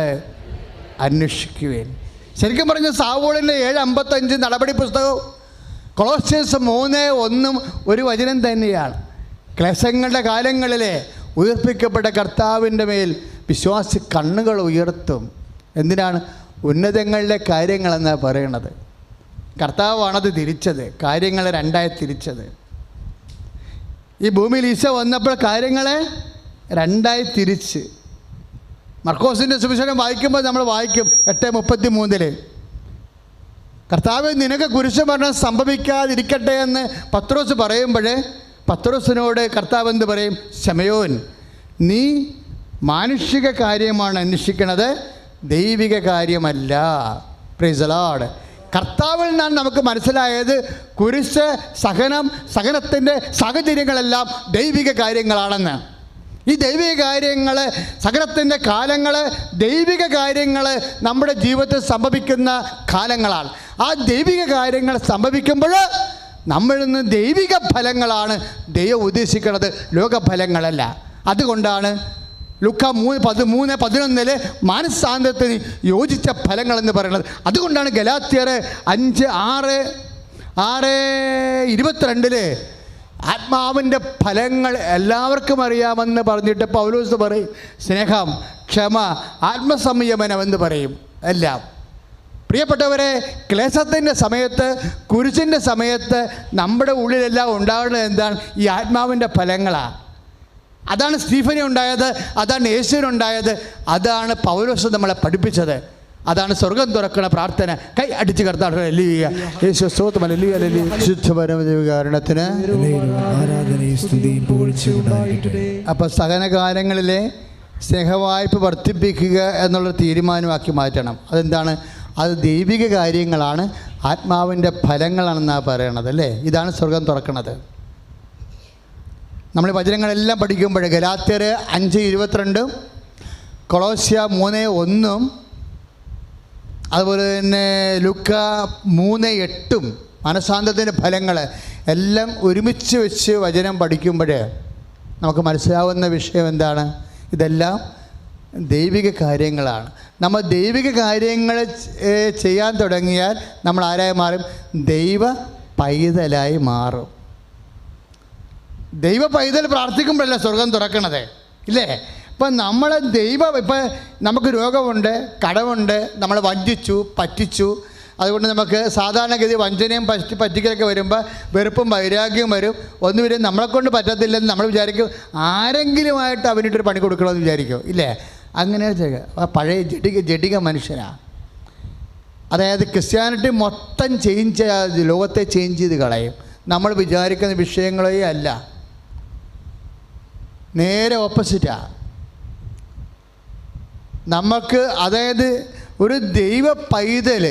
അന്വേഷിക്കുവേൻ. ശരിക്കും പറഞ്ഞ സാവൂളിൻ്റെ 7:55 നടപടി പുസ്തകവും കൊളോസ്യസ് 3:1 ഒരു വചനം തന്നെയാണ്. ക്ലേശങ്ങളുടെ കാലങ്ങളിൽ ഉയർപ്പിക്കപ്പെട്ട കർത്താവിൻ്റെ മേൽ വിശ്വാസി കണ്ണുകൾ ഉയർത്തും. എന്തിനാണ്? ഉന്നതങ്ങളിലെ കാര്യങ്ങളെന്നാണ് പറയണത്. കർത്താവാണത് തിരിച്ചത്, കാര്യങ്ങളെ 2ആയി തിരിച്ചത്. ഈ ഭൂമിയിൽ ഈശോ വന്നപ്പോൾ കാര്യങ്ങളെ 2ആയി തിരിച്ച്. മർക്കോസിൻ്റെ സുവിശേഷം വായിക്കുമ്പോൾ നമ്മൾ വായിക്കും 8:33 കർത്താവ് നിനക്ക് കുരിശുമരണം സംഭവിക്കാതിരിക്കട്ടെ എന്ന് പത്രോസ് പറയുമ്പോൾ പത്രോസിനോട് കർത്താവ് എന്ത് പറയും? ശമയോൻ, നീ മാനുഷിക കാര്യമാണ് അന്വേഷിക്കുന്നത്, ദൈവിക കാര്യമല്ല. Price the Lord. കർത്താവിൽ നിന്നാണ് നമുക്ക് മനസ്സിലായത് കുരിശ്, സഹനത്തിൻ്റെ സാഹചര്യങ്ങളെല്ലാം ദൈവിക കാര്യങ്ങളാണെന്ന്. ഈ ദൈവിക കാര്യങ്ങൾ, സകലത്തിൻ്റെ കാലങ്ങൾ, ദൈവിക കാര്യങ്ങൾ നമ്മുടെ ജീവിതത്തിൽ സംഭവിക്കുന്ന കാലങ്ങളാണ്. ആ ദൈവിക കാര്യങ്ങൾ സംഭവിക്കുമ്പോൾ നമ്മളിൽ നിന്ന് ദൈവിക ഫലങ്ങളാണ് ദൈവം ഉദ്ദേശിക്കുന്നത്, ലോകഫലങ്ങളല്ല. അതുകൊണ്ടാണ് ലൂക്കാ 3:13 മാനസാന്തരത്തിന് യോജിച്ച ഫലങ്ങളെന്ന് പറയുന്നത്. അതുകൊണ്ടാണ് ഗലാത്യർ 5:6-22 ആത്മാവിൻ്റെ ഫലങ്ങൾ എല്ലാവർക്കും അറിയാമെന്ന് പറഞ്ഞിട്ട് പൗലോസ് പറയും, സ്നേഹം, ക്ഷമ, ആത്മസംയമനം എന്ന് പറയും. എല്ലാം പ്രിയപ്പെട്ടവരെ, ക്ലേശത്തിൻ്റെ സമയത്ത്, കുരിശിൻ്റെ സമയത്ത് നമ്മുടെ ഉള്ളിലെല്ലാം ഉണ്ടാകുന്നത് എന്താണ്? ഈ ആത്മാവിൻ്റെ ഫലങ്ങളാണ്. അതാണ് സ്റ്റീഫന് ഉണ്ടായത്, അതാണ് യേശുവിനുണ്ടായത്, അതാണ് പൗലോസ് നമ്മളെ പഠിപ്പിച്ചത്. അതാണ് സ്വർഗം തുറക്കണ പ്രാർത്ഥന. കൈ അടിച്ച് കർത്താവ് യേശു സ്തോത്രം. ശുദ്ധപരമകാരണത്തിന് അപ്പോൾ സഹനകാലങ്ങളിലെ സ്നേഹവായ്പ വർദ്ധിപ്പിക്കുക എന്നുള്ള തീരുമാനമാക്കി മാറ്റണം. അതെന്താണ്? അത് ദൈവിക കാര്യങ്ങളാണ്, ആത്മാവിൻ്റെ ഫലങ്ങളാണെന്നാണ് പറയണത്, അല്ലേ? ഇതാണ് സ്വർഗം തുറക്കണത്. നമ്മൾ വചനങ്ങളെല്ലാം പഠിക്കുമ്പോൾ ഗലാത്യർ 5:22, കൊളോസ്യ 3:1, അതുപോലെ തന്നെ ലൂക്കാ 3:8 മനസാന്തരത്തിൻ്റെ ഫലങ്ങൾ എല്ലാം ഒരുമിച്ച് വെച്ച് വചനം പഠിക്കുമ്പോൾ നമുക്ക് മനസ്സിലാവുന്ന വിഷയം എന്താണ്? ഇതെല്ലാം ദൈവിക കാര്യങ്ങളാണ്. നമ്മൾ ദൈവിക കാര്യങ്ങൾ ചെയ്യാൻ തുടങ്ങിയാൽ നമ്മൾ ആരായി മാറും? ദൈവ പൈതലായി മാറും. ദൈവ പൈതൽ പ്രാർത്ഥിക്കുമ്പോഴല്ല സ്വർഗം തുറക്കണത്, ഇല്ലേ? ഇപ്പം നമ്മൾ ഇപ്പം നമുക്ക് രോഗമുണ്ട്, കടമുണ്ട്, നമ്മൾ വഞ്ചിച്ചു, പറ്റിച്ചു. അതുകൊണ്ട് നമുക്ക് സാധാരണഗതി വഞ്ചനയും പറ്റിക്കലൊക്കെ വരുമ്പോൾ വെറുപ്പും വൈരാഗ്യവും വരും. ഒന്നുമില്ല, നമ്മളെക്കൊണ്ട് പറ്റത്തില്ലെന്ന് നമ്മൾ വിചാരിക്കും. ആരെങ്കിലുമായിട്ട് അവനിട്ടൊരു പണി കൊടുക്കണമെന്ന് വിചാരിക്കും, ഇല്ലേ? അങ്ങനെ പഴയ ജഡിക മനുഷ്യനാണ്. അതായത് ക്രിസ്ത്യാനിറ്റി മൊത്തം ലോകത്തെ ചേഞ്ച് ചെയ്ത് കളയും. നമ്മൾ വിചാരിക്കുന്ന വിഷയങ്ങളേ അല്ല, നേരെ ഓപ്പോസിറ്റാണ്. നമുക്ക് അതായത് ഒരു ദൈവ പൈതൽ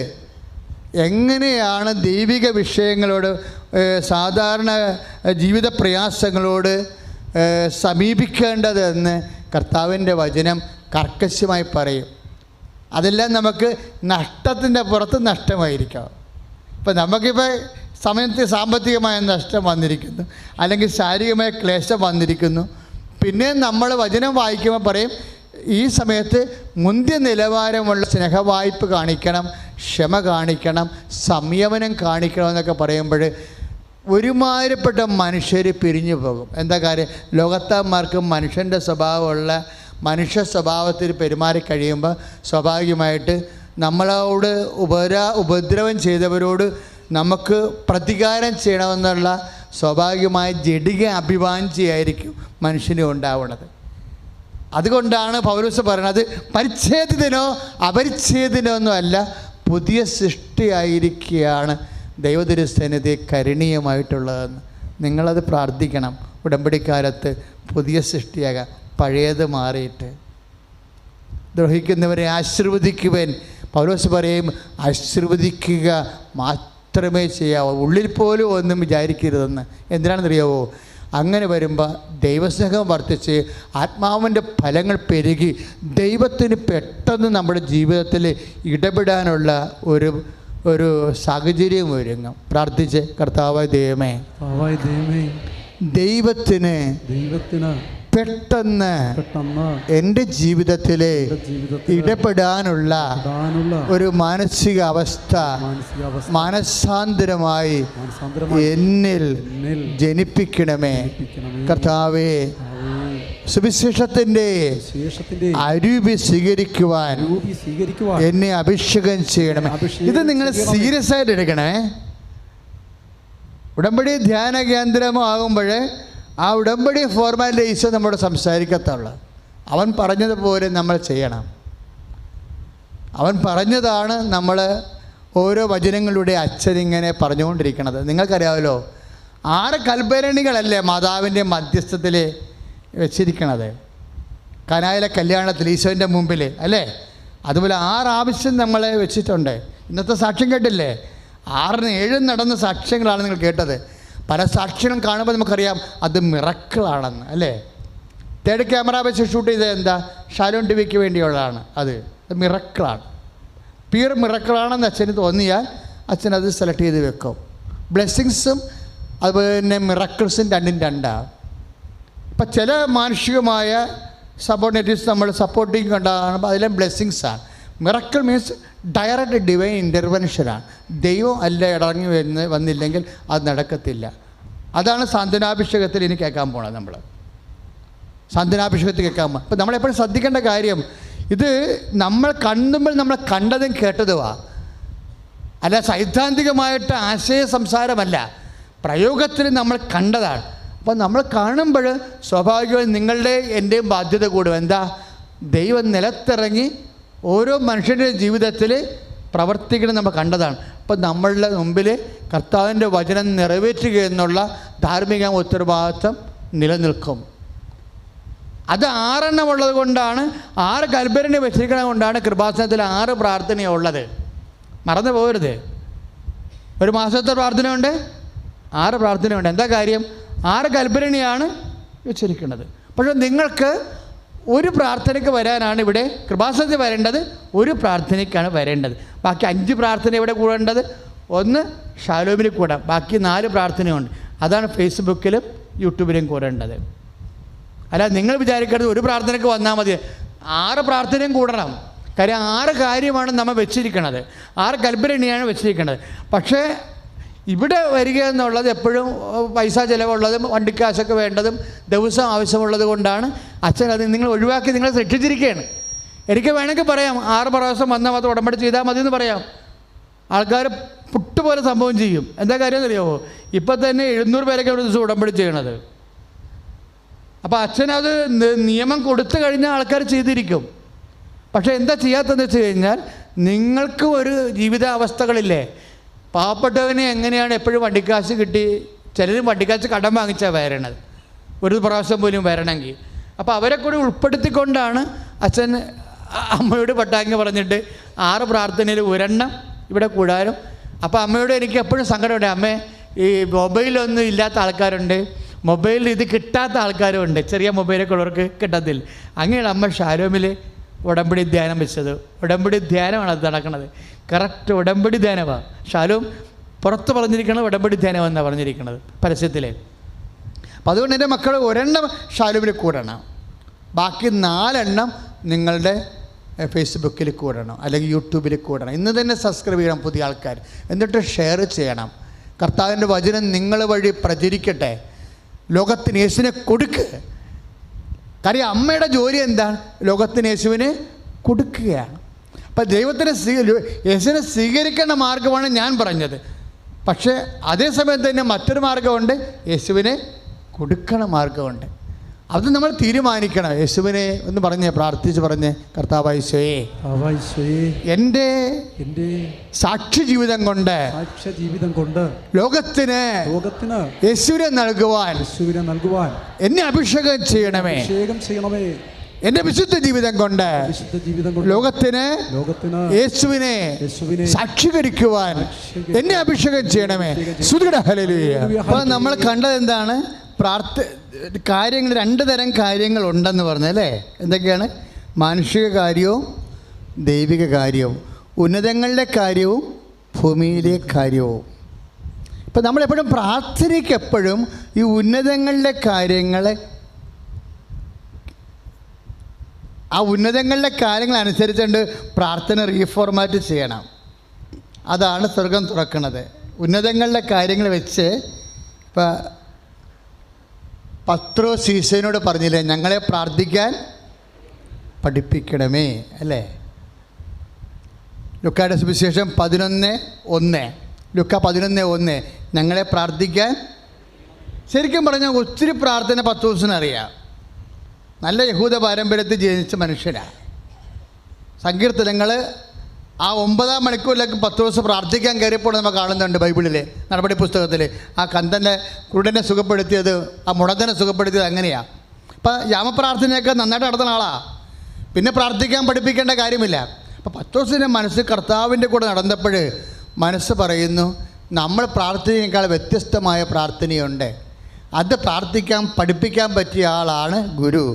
എങ്ങനെയാണ് ദൈവിക വിഷയങ്ങളോട്, സാധാരണ ജീവിത പ്രയാസങ്ങളോട് സമീപിക്കേണ്ടതെന്ന് കർത്താവിൻ്റെ വചനം കർക്കശമായി പറയും. അതെല്ലാം നമുക്ക് നഷ്ടത്തിൻ്റെ പുറത്ത് നഷ്ടമായിരിക്കാം. ഇപ്പം നമുക്കിപ്പോൾ സമയത്ത് സാമ്പത്തികമായ നഷ്ടം വന്നിരിക്കുന്നു, അല്ലെങ്കിൽ ശാരീരികമായ ക്ലേശം വന്നിരിക്കുന്നു. പിന്നെ നമ്മൾ വചനം വായിക്കുമ്പോൾ പറയും, ഈ സമയത്ത് മുന്തിയ നിലവാരമുള്ള സ്നേഹവായ്പ കാണിക്കണം, ക്ഷമ കാണിക്കണം, സംയമനം കാണിക്കണം എന്നൊക്കെ പറയുമ്പോൾ ഒരുമാതിരിപ്പെട്ട മനുഷ്യർ പിരിഞ്ഞു പോകും. എന്താ കാര്യം? ലോകത്താന്മാർക്ക് മനുഷ്യൻ്റെ സ്വഭാവമുള്ള മനുഷ്യ സ്വഭാവത്തിൽ പെരുമാറി കഴിയുമ്പോൾ സ്വാഭാവികമായിട്ട് നമ്മളോട് ഉപദ്രവം ചെയ്തവരോട് നമുക്ക് പ്രതികാരം ചെയ്യണമെന്നുള്ള സ്വാഭാവികമായ ജഡിക അഭിവാഞ്ചിയായിരിക്കും മനുഷ്യന് ഉണ്ടാവുന്നത്. അതുകൊണ്ടാണ് പൗലോസ് പറയുന്നത് പരിച്ഛേദിതനോ അപരിച്ഛേദിനോ ഒന്നും അല്ല, പുതിയ സൃഷ്ടിയായിരിക്കുകയാണ് ദൈവതിരുസന്നിധി കരുണീയമായിട്ടുള്ളതെന്ന്. നിങ്ങളത് പ്രാർത്ഥിക്കണം. ഉടമ്പടിക്കാലത്ത് പുതിയ സൃഷ്ടിയാകാം, പഴയത് മാറിയിട്ട്. ദ്രോഹിക്കുന്നവരെ ആശീർവദിക്കുവാൻ പൗലോസ് പറയും, ആശീർവദിക്കുക മാത്രമേ ചെയ്യാവൂ, ഉള്ളിൽ പോലും ഒന്നും വിചാരിക്കരുതെന്ന്. എന്തിനാണെന്നറിയാവോ? അങ്ങനെ വരുമ്പോൾ ദൈവസ്നേഹം വർദ്ധിച്ച് ആത്മാവിൻ്റെ ഫലങ്ങൾ പെരുകി ദൈവത്തിന് പെട്ടെന്ന് നമ്മുടെ ജീവിതത്തിൽ ഇടപെടാനുള്ള ഒരു സാഹചര്യം ഒരുങ്ങും. പ്രാർത്ഥിച്ച്, കർത്താവായ ദൈവമേ, ദൈവത്തിന് പെട്ടെന്ന് എൻ്റെ ജീവിതത്തിൽ ഇടപെടാനുള്ള ഒരു മാനസിക അവസ്ഥ മാനസാന്തരമായി എന്നിൽ ജനിപ്പിക്കണമേ കർത്താവേ. സുവിശേഷത്തിൻ്റെ അരൂപി സ്വീകരിക്കുവാൻ എന്നെ അഭിഷേകം ചെയ്യണമേ. ഇത് നിങ്ങൾ സീരിയസ് ആയിട്ട് എടുക്കണേ. ഉടമ്പടി ധ്യാന കേന്ദ്രമാകുമ്പോൾ ആ ഉടമ്പടി ഫോർമാലിറ്റി ഈശോ നമ്മോട് സംസാരിക്കത്തുള്ളൂ. അവൻ പറഞ്ഞതുപോലെ നമ്മൾ ചെയ്യണം. അവൻ പറഞ്ഞതാണ് നമ്മൾ ഓരോ വചനങ്ങളുടെ അച്ഛനിങ്ങനെ പറഞ്ഞുകൊണ്ടിരിക്കുന്നത്. നിങ്ങൾക്കറിയാമല്ലോ, 6 കൽഭരണികളല്ലേ മാതാവിൻ്റെ മധ്യസ്ഥത്തിൽ വെച്ചിരിക്കണത് കനായിലെ കല്യാണത്തിൽ ഈശോൻ്റെ മുമ്പിൽ അല്ലേ? അതുപോലെ 6 ആവശ്യം നമ്മളെ വെച്ചിട്ടുണ്ട്. ഇന്നത്തെ സാക്ഷ്യം കേട്ടില്ലേ? 6-ന് 7 നടന്ന സാക്ഷ്യങ്ങളാണ് നിങ്ങൾ കേട്ടത്. പല സാക്ഷ്യങ്ങളും കാണുമ്പോൾ നമുക്കറിയാം അത് മിറക്കിളാണെന്ന് അല്ലേ? 3rd ക്യാമറ വെച്ച് ഷൂട്ട് ചെയ്തത് എന്താ? ഷാലോൺ ടിവിക്ക് വേണ്ടിയുള്ളതാണ്. അത് മിറക്കിളാണ്, പ്യൂർ മിറക്കിളാണെന്ന് അച്ഛന് തോന്നിയാൽ അച്ഛനത് സെലക്ട് ചെയ്ത് വെക്കും. ബ്ലെസ്സിങ്സും അതുപോലെ തന്നെ മിറക്കിൾസും രണ്ടും രണ്ടാണ്. ഇപ്പം ചില മാനുഷികമായ സബോർഡിനേറ്റീവ്സ് നമ്മൾ സപ്പോർട്ടിങ് കണ്ടാകുമ്പോൾ അതിലെ ബ്ലെസ്സിങ്സാണ്. മിറക്കിൾ മീൻസ് ഡയറക്റ്റ് ഡിവൈൻ ഇൻ്റർവെൻഷനാണ്. ദൈവം അല്ല ഇറങ്ങി വന്നില്ലെങ്കിൽ അത് നടക്കത്തില്ല. അതാണ് സാന്ത്വനാഭിഷേകത്തിൽ ഇനി കേൾക്കാൻ പോണത്. നമ്മൾ സാന്ത്വനാഭിഷേകത്തിൽ കേൾക്കാൻ പോകും. അപ്പം നമ്മളെപ്പോഴും ശ്രദ്ധിക്കേണ്ട കാര്യം, ഇത് നമ്മൾ കണ്ടുമ്പോൾ നമ്മൾ കണ്ടതും കേട്ടതുമാണ്, അല്ല സൈദ്ധാന്തികമായിട്ട് ആശയ സംസാരമല്ല, പ്രയോഗത്തിൽ നമ്മൾ കണ്ടതാണ്. അപ്പം നമ്മൾ കാണുമ്പോൾ സ്വാഭാവികമായി നിങ്ങളുടെ എൻ്റെയും ബാധ്യത കൂടും. എന്താ? ദൈവം നിലത്തിറങ്ങി ഓരോ മനുഷ്യൻ്റെ ജീവിതത്തിൽ പ്രവർത്തിക്കണം നമ്മൾ കണ്ടതാണ്. അപ്പം നമ്മളുടെ മുമ്പിൽ കർത്താവിൻ്റെ വചനം നിറവേറ്റുക എന്നുള്ള ധാർമ്മിക ഉത്തരവാദിത്വം നിലനിൽക്കും. അത് 6 എണ്ണം ഉള്ളത് കൊണ്ടാണ്, 6 കൽഭരണി വെച്ചിരിക്കുന്നത് കൊണ്ടാണ് കൃപാസനത്തിൽ 6 പ്രാർത്ഥനയുള്ളത്. മറന്നു പോകരുത്. ഒരു മാസത്തെ പ്രാർത്ഥനയുണ്ട്, 6 പ്രാർത്ഥനയുണ്ട്. എന്താ കാര്യം? 6 കൽഭരണിയാണ് വെച്ചിരിക്കുന്നത്. പക്ഷേ നിങ്ങൾക്ക് ഒരു പ്രാർത്ഥനയ്ക്ക് വരാനാണ് ഇവിടെ കൃപാസനത്തിൽ വരേണ്ടത്, ഒരു പ്രാർത്ഥനയ്ക്കാണ് വരേണ്ടത്. ബാക്കി 5 പ്രാർത്ഥന ഇവിടെ കൂടേണ്ടത്. 1 ഷാലോമിൽ കൂടാം, ബാക്കി 4 പ്രാർത്ഥനയുണ്ട്. അതാണ് ഫേസ്ബുക്കിലും യൂട്യൂബിലും കൂടേണ്ടത്. അല്ല നിങ്ങൾ വിചാരിക്കരുത് ഒരു പ്രാർത്ഥനയ്ക്ക് വന്നാൽ മതി. 6 പ്രാർത്ഥനയും കൂടണം. കാര്യം 6 കാര്യമാണ് നമ്മൾ വെച്ചിരിക്കുന്നത്, 6 കൽഭരണിയാണ് വെച്ചിരിക്കുന്നത്. പക്ഷേ ഇവിടെ വരിക എന്നുള്ളത് എപ്പോഴും പൈസ ചിലവുള്ളതും വണ്ടിക്കാശൊക്കെ വേണ്ടതും ദിവസം ആവശ്യമുള്ളത് കൊണ്ടാണ് അച്ഛൻ അത് നിങ്ങൾ ഒഴിവാക്കി നിങ്ങളെ രക്ഷിച്ചിരിക്കുകയാണ്. എനിക്ക് വേണമെങ്കിൽ പറയാം 6 പ്രാവശ്യം വന്നാൽ മാത്രം ഉടമ്പടി ചെയ്താൽ മതി എന്ന് പറയാം. ആൾക്കാർ പുട്ടുപോലെ സംഭവം ചെയ്യും. എന്താ കാര്യം എന്നറിയാമോ? ഇപ്പം തന്നെ 700 പേരൊക്കെ ഒരു ദിവസം ഉടമ്പടി ചെയ്യണത്. അപ്പോൾ അച്ഛനത് നിയമം കൊടുത്തു കഴിഞ്ഞാൽ ആൾക്കാർ ചെയ്തിരിക്കും. പക്ഷേ എന്താ ചെയ്യാത്തതെന്ന് വെച്ച് കഴിഞ്ഞാൽ, നിങ്ങൾക്ക് ഒരു ജീവിതാവസ്ഥകളില്ലേ? പാവപ്പെട്ടവനെ എങ്ങനെയാണ് എപ്പോഴും വണ്ടിക്കാശ് കിട്ടി, ചിലരും വണ്ടിക്കാശ് കടം വാങ്ങിച്ചാൽ വരണത്, ഒരു പ്രാവശ്യം പോലും വരണമെങ്കിൽ. അപ്പോൾ അവരെ കൂടി ഉൾപ്പെടുത്തിക്കൊണ്ടാണ് അച്ഛൻ അമ്മയോട് പട്ടാങ്ങി പറഞ്ഞിട്ട് 6 പ്രാർത്ഥനയിൽ ഒരെണ്ണം ഇവിടെ കൂടാനും. അപ്പോൾ അമ്മയോട് എനിക്ക് എപ്പോഴും സങ്കടമുണ്ട്. അമ്മേ, ഈ മൊബൈലൊന്നും ഇല്ലാത്ത ആൾക്കാരുണ്ട്, മൊബൈലിൽ ഇത് കിട്ടാത്ത ആൾക്കാരുമുണ്ട്, ചെറിയ മൊബൈലൊക്കെ ഉള്ളവർക്ക് കിട്ടത്തില്ല. അങ്ങനെയാണ് അമ്മ ഷാലോമിൽ ഉടമ്പടി ധ്യാനം വെച്ചത്. ഉടമ്പടി ധ്യാനമാണ് അത് നടക്കുന്നത്. കറക്റ്റ് ഉടമ്പടി ധ്യാനമാണ്. ഷാലോം പുറത്ത് പറഞ്ഞിരിക്കുന്നത് ഉടമ്പടി ധ്യാനമെന്നാണ് പറഞ്ഞിരിക്കുന്നത് പരസ്യത്തിൽ. അപ്പം അതുകൊണ്ട് എൻ്റെ മക്കൾ ഒരെണ്ണം ഷാലോമിൽ കൂടണം, ബാക്കി 4 എണ്ണം നിങ്ങളുടെ ഫേസ്ബുക്കിൽ കൂടണം, അല്ലെങ്കിൽ യൂട്യൂബിൽ കൂടണം. ഇന്ന് തന്നെ സബ്സ്ക്രൈബ് ചെയ്യണം പുതിയ ആൾക്കാർ. എന്നിട്ട് ഷെയർ ചെയ്യണം. കർത്താവിൻ്റെ വചനം നിങ്ങൾ വഴി പ്രചരിക്കട്ടെ. ലോകത്തിന് യേശുവിനെ കൊടുക്കുക. കാര്യം അമ്മയുടെ ജോലി എന്താണ്? ലോകത്തിന് യേശുവിനെ കൊടുക്കുകയാണ്. അപ്പം യേശുവിനെ സ്വീകരിക്കേണ്ട മാർഗമാണ് ഞാൻ പറഞ്ഞത്. പക്ഷേ അതേസമയത്ത് തന്നെ മറ്റൊരു മാർഗമുണ്ട്, യേശുവിനെ കൊടുക്കണ മാർഗമുണ്ട്. അത് നമ്മൾ തീരുമാനിക്കണം. യേശുവിനെ ഒന്ന് പറഞ്ഞേ, പ്രാർത്ഥിച്ച് പറഞ്ഞേ, കർത്താവായ യേശുവേ, എൻ്റെ സാക്ഷി ജീവിതം കൊണ്ട് ലോകത്തിന് യേശുവിനെ നൽകുവാൻ എന്നെ അഭിഷേകം ചെയ്യണമേ. എൻ്റെ വിശുദ്ധ ജീവിതം കൊണ്ട് ലോകത്തിന് യേശുവിനെ സാക്ഷീകരിക്കുവാൻ എന്നെ അഭിഷേകം ചെയ്യണമേ. ഹല്ലേലൂയ. അപ്പോൾ നമ്മൾ കണ്ടത് എന്താണ്? കാര്യങ്ങൾ, 2 തരം കാര്യങ്ങളുണ്ടെന്ന് പറഞ്ഞല്ലേ? എന്തൊക്കെയാണ്? മാനുഷിക കാര്യവും ദൈവിക കാര്യവും, ഉന്നതങ്ങളുടെ കാര്യവും ഭൂമിയിലെ കാര്യവും. ഇപ്പം നമ്മളെപ്പോഴും പ്രാർത്ഥനയ്ക്ക് എപ്പോഴും ഈ ഉന്നതങ്ങളുടെ കാര്യങ്ങളെ, ആ ഉന്നതങ്ങളുടെ കാര്യങ്ങൾ അനുസരിച്ചുകൊണ്ട് പ്രാർത്ഥന റീഫോർമാറ്റ് ചെയ്യണം. അതാണ് സ്വർഗം തുറക്കുന്നത്. ഉന്നതങ്ങളുടെ കാര്യങ്ങൾ വെച്ച് ഇപ്പം പത്രോസ് ഈശോയോട് പറഞ്ഞില്ലേ, ഞങ്ങളെ പ്രാർത്ഥിക്കാൻ പഠിപ്പിക്കണമേ, അല്ലേ? ലുക്കായുടെ സുവിശേഷം 11:1, ലുക്ക 11:1, ഞങ്ങളെ പ്രാർത്ഥിക്കാൻ. ശരിക്കും പറഞ്ഞാൽ ഒത്തിരി പ്രാർത്ഥന പത്രോസിനറിയാം. നല്ല യഹൂദ പാരമ്പര്യത്തിൽ ജനിച്ച മനുഷ്യനാണ്. സങ്കീർത്തനങ്ങൾ ആ 9-ാം മണിക്കൂറിലേക്ക് പത്രോസ് പ്രാർത്ഥിക്കാൻ കയറിയപ്പോൾ നമ്മൾ കാണുന്നുണ്ട് ബൈബിളിലെ നടപടി പുസ്തകത്തിൽ. ആ കന്തൻ്റെ കുരുടനെ സുഖപ്പെടുത്തിയത്, ആ മുടന്തനെ സുഖപ്പെടുത്തിയത് അങ്ങനെയാണ്. അപ്പം യാമപ്രാർത്ഥനയൊക്കെ നന്നായിട്ട് നടത്തുന്ന ആളാണ്. പിന്നെ പ്രാർത്ഥിക്കാൻ പഠിപ്പിക്കേണ്ട കാര്യമില്ല. അപ്പം പത്രോസിൻ്റെ മനസ്സ് കർത്താവിൻ്റെ കൂടെ നടന്നപ്പോൾ മനസ്സ് പറയുന്നു, നമ്മൾ പ്രാർത്ഥനയേക്കാൾ വ്യത്യസ്തമായ പ്രാർത്ഥനയുണ്ട്. അത് പ്രാർത്ഥിക്കാൻ പഠിപ്പിക്കാൻ പറ്റിയ ആളാണ് ഗുരു.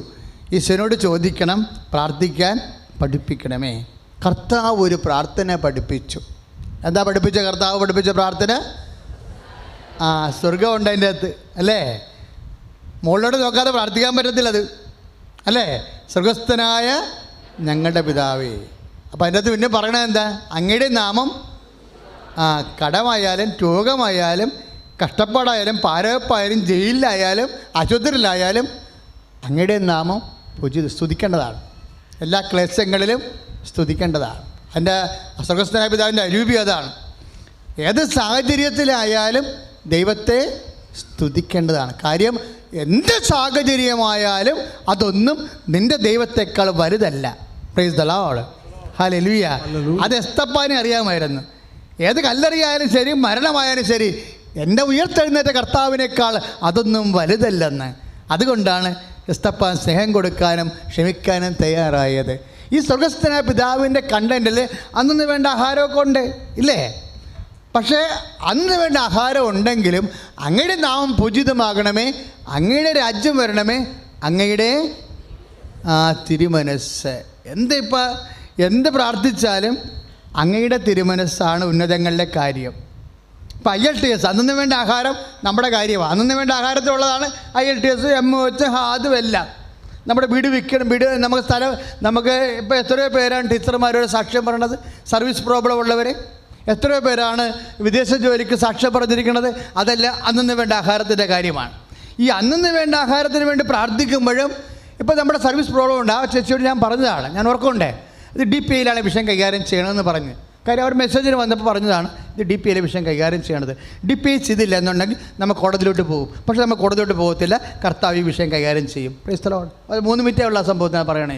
ഈശോനോട് ചോദിക്കണം, പ്രാർത്ഥിക്കാൻ പഠിപ്പിക്കണമേ. കർത്താവ് ഒരു പ്രാർത്ഥന പഠിപ്പിച്ചു. എന്താ പഠിപ്പിച്ച കർത്താവ് പഠിപ്പിച്ച പ്രാർത്ഥന? സ്വർഗമുണ്ട് അതിൻ്റെ അകത്ത്, അല്ലേ? മുകളിലോട്ട് നോക്കാതെ പ്രാർത്ഥിക്കാൻ പറ്റത്തില്ല അത്, അല്ലേ? സ്വർഗസ്ഥനായ ഞങ്ങളുടെ പിതാവേ. അപ്പം അതിൻ്റെ അകത്ത് പിന്നെ പറയണത് എന്താ? അങ്ങയുടെ നാമം, കടമായാലും രോഗമായാലും കഷ്ടപ്പാടായാലും പാരവെപ്പായാലും ജയിലിലായാലും ആശുപത്രിയിലായാലും അങ്ങയുടെ നാമം സ്തുതിക്കേണ്ടതാണ്. എല്ലാ ക്ലേശങ്ങളിലും സ്തുതിക്കേണ്ടതാണ്. എൻ്റെ സ്വർഗസ്ഥനായ പിതാവിൻ്റെ അരൂപി അതാണ്. ഏത് സാഹചര്യത്തിലായാലും ദൈവത്തെ സ്തുതിക്കേണ്ടതാണ്. കാര്യം എന്ത് സാഹചര്യമായാലും അതൊന്നും നിൻ്റെ ദൈവത്തെക്കാൾ വലുതല്ല. Price the Lord. ഹല്ലേലൂയ. അത് എസ്തപ്പാനെ അറിയാമായിരുന്നു. ഏത് കല്ലെറിയായാലും ശരി, മരണമായാലും ശരി, എൻ്റെ ഉയർത്തെഴുന്നേറ്റ കർത്താവിനേക്കാൾ അതൊന്നും വലുതല്ലെന്ന്. അതുകൊണ്ടാണ് എസ്തപ്പാൻ സ്നേഹം കൊടുക്കാനും ക്ഷമിക്കാനും തയ്യാറായത്. ഈ സ്വർഗസ്ഥനായ പിതാവിൻ്റെ കണ്ടൻറ്റിൽ അന്നു വേണ്ട ആഹാരമൊക്കെ ഉണ്ട്, ഇല്ലേ? പക്ഷേ അന്ന് വേണ്ട ആഹാരം ഉണ്ടെങ്കിലും അങ്ങയുടെ നാമം പൂജിതമാകണമേ, അങ്ങയുടെ രാജ്യം വരണമേ, അങ്ങയുടെ തിരുമനസ്സ്. എന്ത് പ്രാർത്ഥിച്ചാലും അങ്ങയുടെ തിരുമനസ്സാണ് ഉന്നതങ്ങളുടെ കാര്യം. ഇപ്പം IELTS അന്നു വേണ്ട ആഹാരം നമ്മുടെ കാര്യമാണ്. അന്നു വേണ്ട ആഹാരത്തിലുള്ളതാണ് IELTS, MOH, അതുമെല്ലാം. നമ്മുടെ വീട് നമുക്ക് ഇപ്പോൾ എത്രയോ പേരാണ് ടീച്ചർമാരോട് സാക്ഷ്യം പറയണത്, സർവീസ് പ്രോബ്ലം ഉള്ളവർ എത്രയോ പേരാണ് വിദേശ ജോലിക്ക് സാക്ഷ്യം പറഞ്ഞിരിക്കുന്നത്. അതെല്ലാം അന്നു വേണ്ട ആഹാരത്തിൻ്റെ കാര്യമാണ്. ഈ അന്നു വേണ്ട ആഹാരത്തിന് വേണ്ടി പ്രാർത്ഥിക്കുമ്പോഴും ഇപ്പോൾ നമ്മുടെ സർവീസ് പ്രോബ്ലം ഉണ്ട്. ആ ചേച്ചിയോട് ഞാൻ പറഞ്ഞതാണ്, ഞാൻ ഓർക്കുന്നുണ്ടേ, ഇത് DPIയിലാണ് വിഷയം കൈകാര്യം ചെയ്യണമെന്ന് പറഞ്ഞ്. കാര്യം അവർ മെസ്സേജിന് വന്നപ്പോൾ പറഞ്ഞതാണ് ഇത് DPIയിലെ വിഷയം കൈകാര്യം ചെയ്യണത്. DPI ചെയ്തില്ല എന്നുണ്ടെങ്കിൽ നമ്മൾ കോടതിയിലോട്ട് പോകും. പക്ഷേ നമ്മൾ കോടതിയിലോട്ട് പോകത്തില്ല, കർത്താവ് ഈ വിഷയം കൈകാര്യം ചെയ്യും. Price the Lord. അത് 3 മിനിറ്റേ ഉള്ള സംഭവത്തിനാണ് പറയണേ.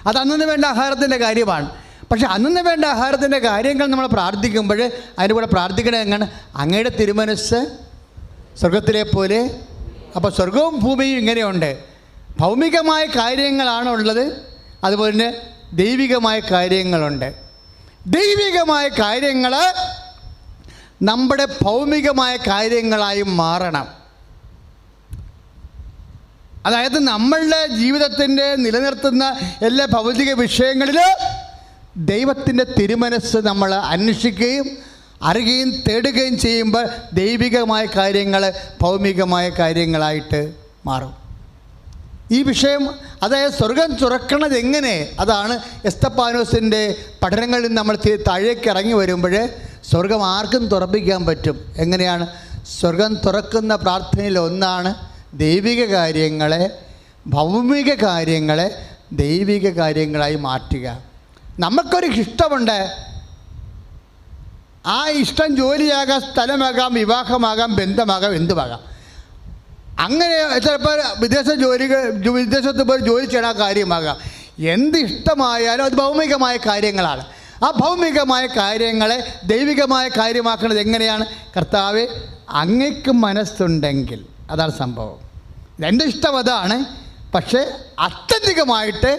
അത് അന്നു വേണ്ട ആഹാരത്തിൻ്റെ കാര്യമാണ്. പക്ഷേ അന്നു വേണ്ട ആഹാരത്തിൻ്റെ കാര്യങ്ങൾ നമ്മൾ പ്രാർത്ഥിക്കുമ്പോൾ അതിൻ്റെ കൂടെ പ്രാർത്ഥിക്കണത് എങ്ങനെ? അങ്ങയുടെ തിരുമനസ്സ് സ്വർഗത്തിലെ പോലെ. അപ്പോൾ സ്വർഗവും ഭൂമിയും ഇങ്ങനെയുണ്ട്. ഭൗമികമായ കാര്യങ്ങളാണ് ഉള്ളത്, അതുപോലെ തന്നെ ദൈവികമായ കാര്യങ്ങളുണ്ട്. ദൈവികമായ കാര്യങ്ങൾ നമ്മുടെ ഭൗമികമായ കാര്യങ്ങളായി മാറണം. അതായത് നമ്മളുടെ ജീവിതത്തിൻ്റെ നിലനിർത്തുന്ന എല്ലാ ഭൗതിക വിഷയങ്ങളിലും ദൈവത്തിൻ്റെ തിരുമനസ്സ് നമ്മൾ അന്വേഷിക്കുകയും അറിയുകയും തേടുകയും ചെയ്യുമ്പോൾ ദൈവികമായ കാര്യങ്ങൾ ഭൗമികമായ കാര്യങ്ങളായിട്ട് മാറും. ഈ വിഷയം, അതായത് സ്വർഗം തുറക്കണത് എങ്ങനെ, അതാണ് എസ്തപ്പാനോസിൻ്റെ പഠനങ്ങളിൽ നമ്മൾ താഴേക്ക് ഇറങ്ങി വരുമ്പോൾ സ്വർഗം ആർക്കും തുറപ്പിക്കാൻ പറ്റും. എങ്ങനെയാണ്? സ്വർഗം തുറക്കുന്ന പ്രാർത്ഥനയിൽ ഒന്നാണ് ദൈവിക കാര്യങ്ങളെ, ഭൗമിക കാര്യങ്ങളെ ദൈവിക കാര്യങ്ങളായി മാറ്റുക. നമുക്കൊരു ഇഷ്ടമുണ്ട്, ആ ഇഷ്ടം ജോലിയാകാം, സ്ഥലമാകാം, വിവാഹമാകാം, ബന്ധമാകാം, എന്തുമാകാം. അങ്ങനെ ചിലപ്പോൾ വിദേശത്ത് പോയി ജോലി ചെയ്യണ കാര്യമാകാം. എന്ത് ഇഷ്ടമായാലും അത് ഭൗമികമായ കാര്യങ്ങളാണ്. ആ ഭൗമികമായ കാര്യങ്ങളെ ദൈവികമായ കാര്യമാക്കുന്നത് എങ്ങനെയാണ്? കർത്താവേ, അങ്ങയ്ക്ക് മനസ്സുണ്ടെങ്കിൽ, അതാണ് സംഭവം. എൻ്റെ ഇഷ്ടം അതാണ്, പക്ഷേ അത്യന്തികമായിട്ട്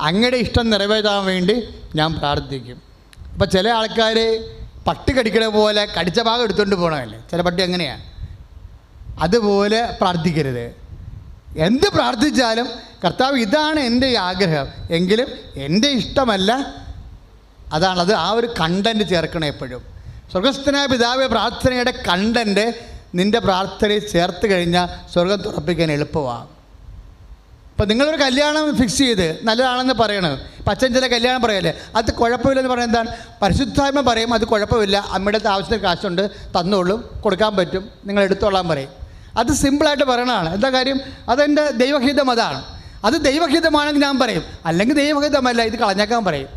അങ്ങയുടെ ഇഷ്ടം നിറവേറ്റാൻ വേണ്ടി ഞാൻ പ്രാർത്ഥിക്കും. അപ്പോൾ ചില ആൾക്കാർ പട്ടി കടിക്കണ പോലെ കടിച്ച ഭാഗം എടുത്തുകൊണ്ട് പോകണമല്ലേ, ചില പട്ടി അങ്ങനെയാണ്. അതുപോലെ പ്രാർത്ഥിക്കരുത്. എന്ത് പ്രാർത്ഥിച്ചാലും കർത്താവ് ഇതാണ് എൻ്റെ ആഗ്രഹം, എങ്കിലും എൻ്റെ ഇഷ്ടമല്ല, അതാണത്. ആ ഒരു കണ്ടൻറ്റ് ചേർക്കണം എപ്പോഴും. സ്വർഗസ്ഥനായ പിതാവേ, പ്രാർത്ഥനയുടെ കണ്ടൻറ്റ് നിൻ്റെ പ്രാർത്ഥനയിൽ ചേർത്ത് കഴിഞ്ഞാൽ സ്വർഗം തുറപ്പിക്കാൻ എളുപ്പമാണ്. ഇപ്പോൾ നിങ്ങളൊരു കല്യാണം ഫിക്സ് ചെയ്ത് നല്ലതാണെന്ന് പറയണം. അച്ഛൻ ചില കല്യാണം പറയല്ലേ, അത് കുഴപ്പമില്ലെന്ന് പറയുന്നത് എന്താണ്? പരിശുദ്ധാത്മ പറയും അത് കുഴപ്പമില്ല, അമ്മയുടെ ആവശ്യത്തിന് കാശുണ്ട്, തന്നോളും, കൊടുക്കാൻ പറ്റും, നിങ്ങൾ എടുത്തോളാൻ പറയും. അത് സിമ്പിളായിട്ട് പറയണതാണ്. എന്താ കാര്യം? അതെൻ്റെ ദൈവഹിതം, അതാണ്. അത് ദൈവഹിതമാണെങ്കിൽ ഞാൻ പറയും, അല്ലെങ്കിൽ ദൈവഹിതമല്ല, ഇത് കളഞ്ഞേക്കാൻ പറയും.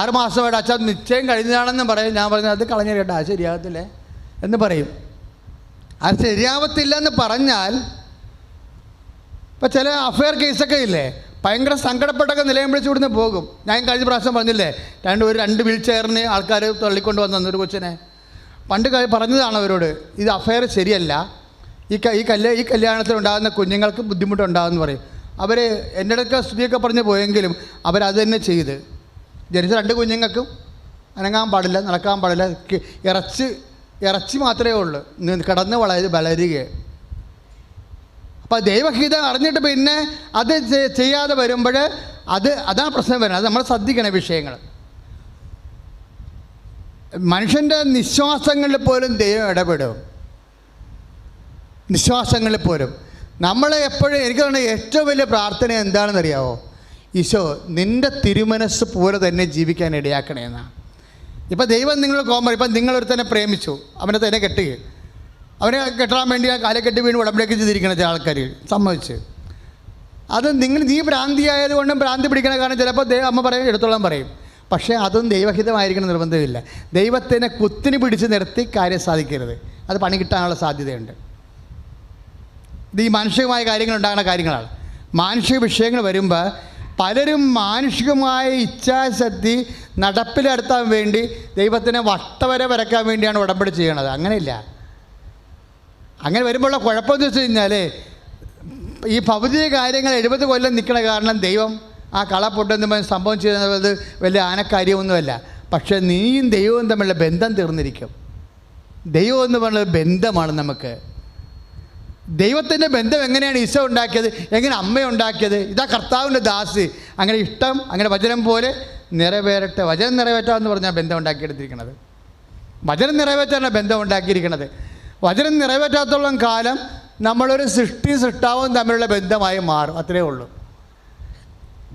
6 മാസമായിട്ട് അച്ഛൻ നിശ്ചയം കഴിഞ്ഞതാണെന്നും പറയും. ഞാൻ പറഞ്ഞത് അത് കളഞ്ഞ കേട്ടോ, അത് ശരിയാകത്തില്ലേ എന്ന് പറയും. അത് ശരിയാവത്തില്ല എന്ന് പറഞ്ഞാൽ, ഇപ്പോൾ ചില അഫെയർ കേസൊക്കെ ഇല്ലേ, ഭയങ്കര സങ്കടപ്പെട്ടൊക്കെ നിലയം വിളിച്ച് ഇവിടുന്ന് പോകും. ഞാൻ കഴിഞ്ഞ പ്രാവശ്യം പറഞ്ഞില്ലേ, 2 വീൽ ചെയറിന് ആൾക്കാർ തള്ളിക്കൊണ്ട് വന്നു ഒരു കൊച്ചിനെ. പണ്ട് പറഞ്ഞതാണ് അവരോട്, ഇത് അഫെയർ ശരിയല്ല, ഈ കല്യാണത്തിൽ ഉണ്ടാകുന്ന കുഞ്ഞുങ്ങൾക്ക് ബുദ്ധിമുട്ടുണ്ടാകുമെന്ന് പറയും. അവർ എൻ്റെ അടുക്ക സ്തുതിയൊക്കെ പറഞ്ഞ് പോയെങ്കിലും അവരത് തന്നെ ചെയ്ത്. ജനിച്ച 2 കുഞ്ഞുങ്ങൾക്കും അനങ്ങാൻ പാടില്ല, നടക്കാൻ പാടില്ല, ഇറച്ചി മാത്രമേ ഉള്ളൂ, കിടന്ന് വളരുക. അപ്പോൾ ദൈവഹിതം അറിഞ്ഞിട്ട് പിന്നെ അത് ചെയ്യാതെ വരുമ്പോൾ അതാണ് പ്രശ്നം വരുന്നത്. അത് നമ്മൾ ശ്രദ്ധിക്കണ വിഷയങ്ങൾ. മനുഷ്യൻ്റെ നിശ്വാസങ്ങളിൽ പോലും ദൈവം ഇടപെടും. നിശ്വാസങ്ങളിൽ പോലും നമ്മൾ എപ്പോഴും, എനിക്ക് തോന്നുന്നത് ഏറ്റവും വലിയ പ്രാർത്ഥന എന്താണെന്നറിയാമോ? ഈശോ, നിൻ്റെ തിരുമനസ് പോലെ തന്നെ ജീവിക്കാൻ ഇടയാക്കണേ എന്നാണ്. ഇപ്പം ദൈവം നിങ്ങളുടെ ഇപ്പം നിങ്ങളൊരുത്തനെ പ്രേമിച്ചു, അവനെ തന്നെ കെട്ടുക, അവനെ കെട്ടാൻ വേണ്ടി ആ കാലെ കെട്ടി വീണ് ഉടമ്പടിയൊക്കെ ചെയ്തിരിക്കണം ചില ആൾക്കാർ, സമ്മതിച്ച്. അത് നീ ഭ്രാന്തിയായതുകൊണ്ടും ഭ്രാന്തി പിടിക്കണ കാരണം ചിലപ്പോൾ അമ്മ പറയും, എടുത്തോളാൻ പറയും. പക്ഷേ അതും ദൈവഹിതമായിരിക്കണം നിർബന്ധമില്ല. ദൈവത്തിനെ കുത്തിന് പിടിച്ച് നിർത്തി കാര്യം സാധിക്കരുത്, അത് പണി കിട്ടാനുള്ള സാധ്യതയുണ്ട്. ഇത് ഈ മാനുഷികമായ കാര്യങ്ങൾ ഉണ്ടാകുന്ന കാര്യങ്ങളാണ്. മാനുഷിക വിഷയങ്ങൾ വരുമ്പോൾ പലരും മാനുഷികമായ ഇച്ഛാശക്തി നടപ്പിലെടുത്താൻ വേണ്ടി ദൈവത്തിനെ വട്ടവര വരയ്ക്കാൻ വേണ്ടിയാണ് ഉടമ്പടി ചെയ്യണത്. അങ്ങനെയില്ല. അങ്ങനെ വരുമ്പോഴുള്ള കുഴപ്പമെന്ന് വെച്ച് കഴിഞ്ഞാൽ, ഈ ഭൗതിക കാര്യങ്ങൾ 70 കൊല്ലം നിൽക്കണ കാരണം ദൈവം ആ കള പൊട്ടെന്ന് സംഭവം ചെയ്യുന്നത് വലിയ ആനക്കാര്യമൊന്നുമല്ല. പക്ഷേ നീയും ദൈവവും തമ്മിലുള്ള ബന്ധം തീർന്നിരിക്കും. ദൈവം എന്ന് പറയുന്നത് ബന്ധമാണ്. നമുക്ക് ദൈവത്തിൻ്റെ ബന്ധം എങ്ങനെയാണ് ഈശോ ഉണ്ടാക്കിയത്, എങ്ങനെ അമ്മ ഉണ്ടാക്കിയത്? ഇതാ കർത്താവിൻ്റെ ദാസ്. അങ്ങനെ ഇഷ്ടം, അങ്ങനെ വചനം പോലെ നിറവേറട്ടെ. വചനം നിറവേറ്റാമെന്ന് പറഞ്ഞാൽ ബന്ധം ഉണ്ടാക്കിയെടുത്തിരിക്കുന്നത്. വചനം നിറവേറ്റാനാണ് ബന്ധം ഉണ്ടാക്കിയിരിക്കുന്നത്. വചനം നിറവേറ്റാത്തോളം കാലം നമ്മളൊരു സൃഷ്ടാവും തമ്മിലുള്ള ബന്ധമായി മാറും. അത്രയേ ഉള്ളൂ.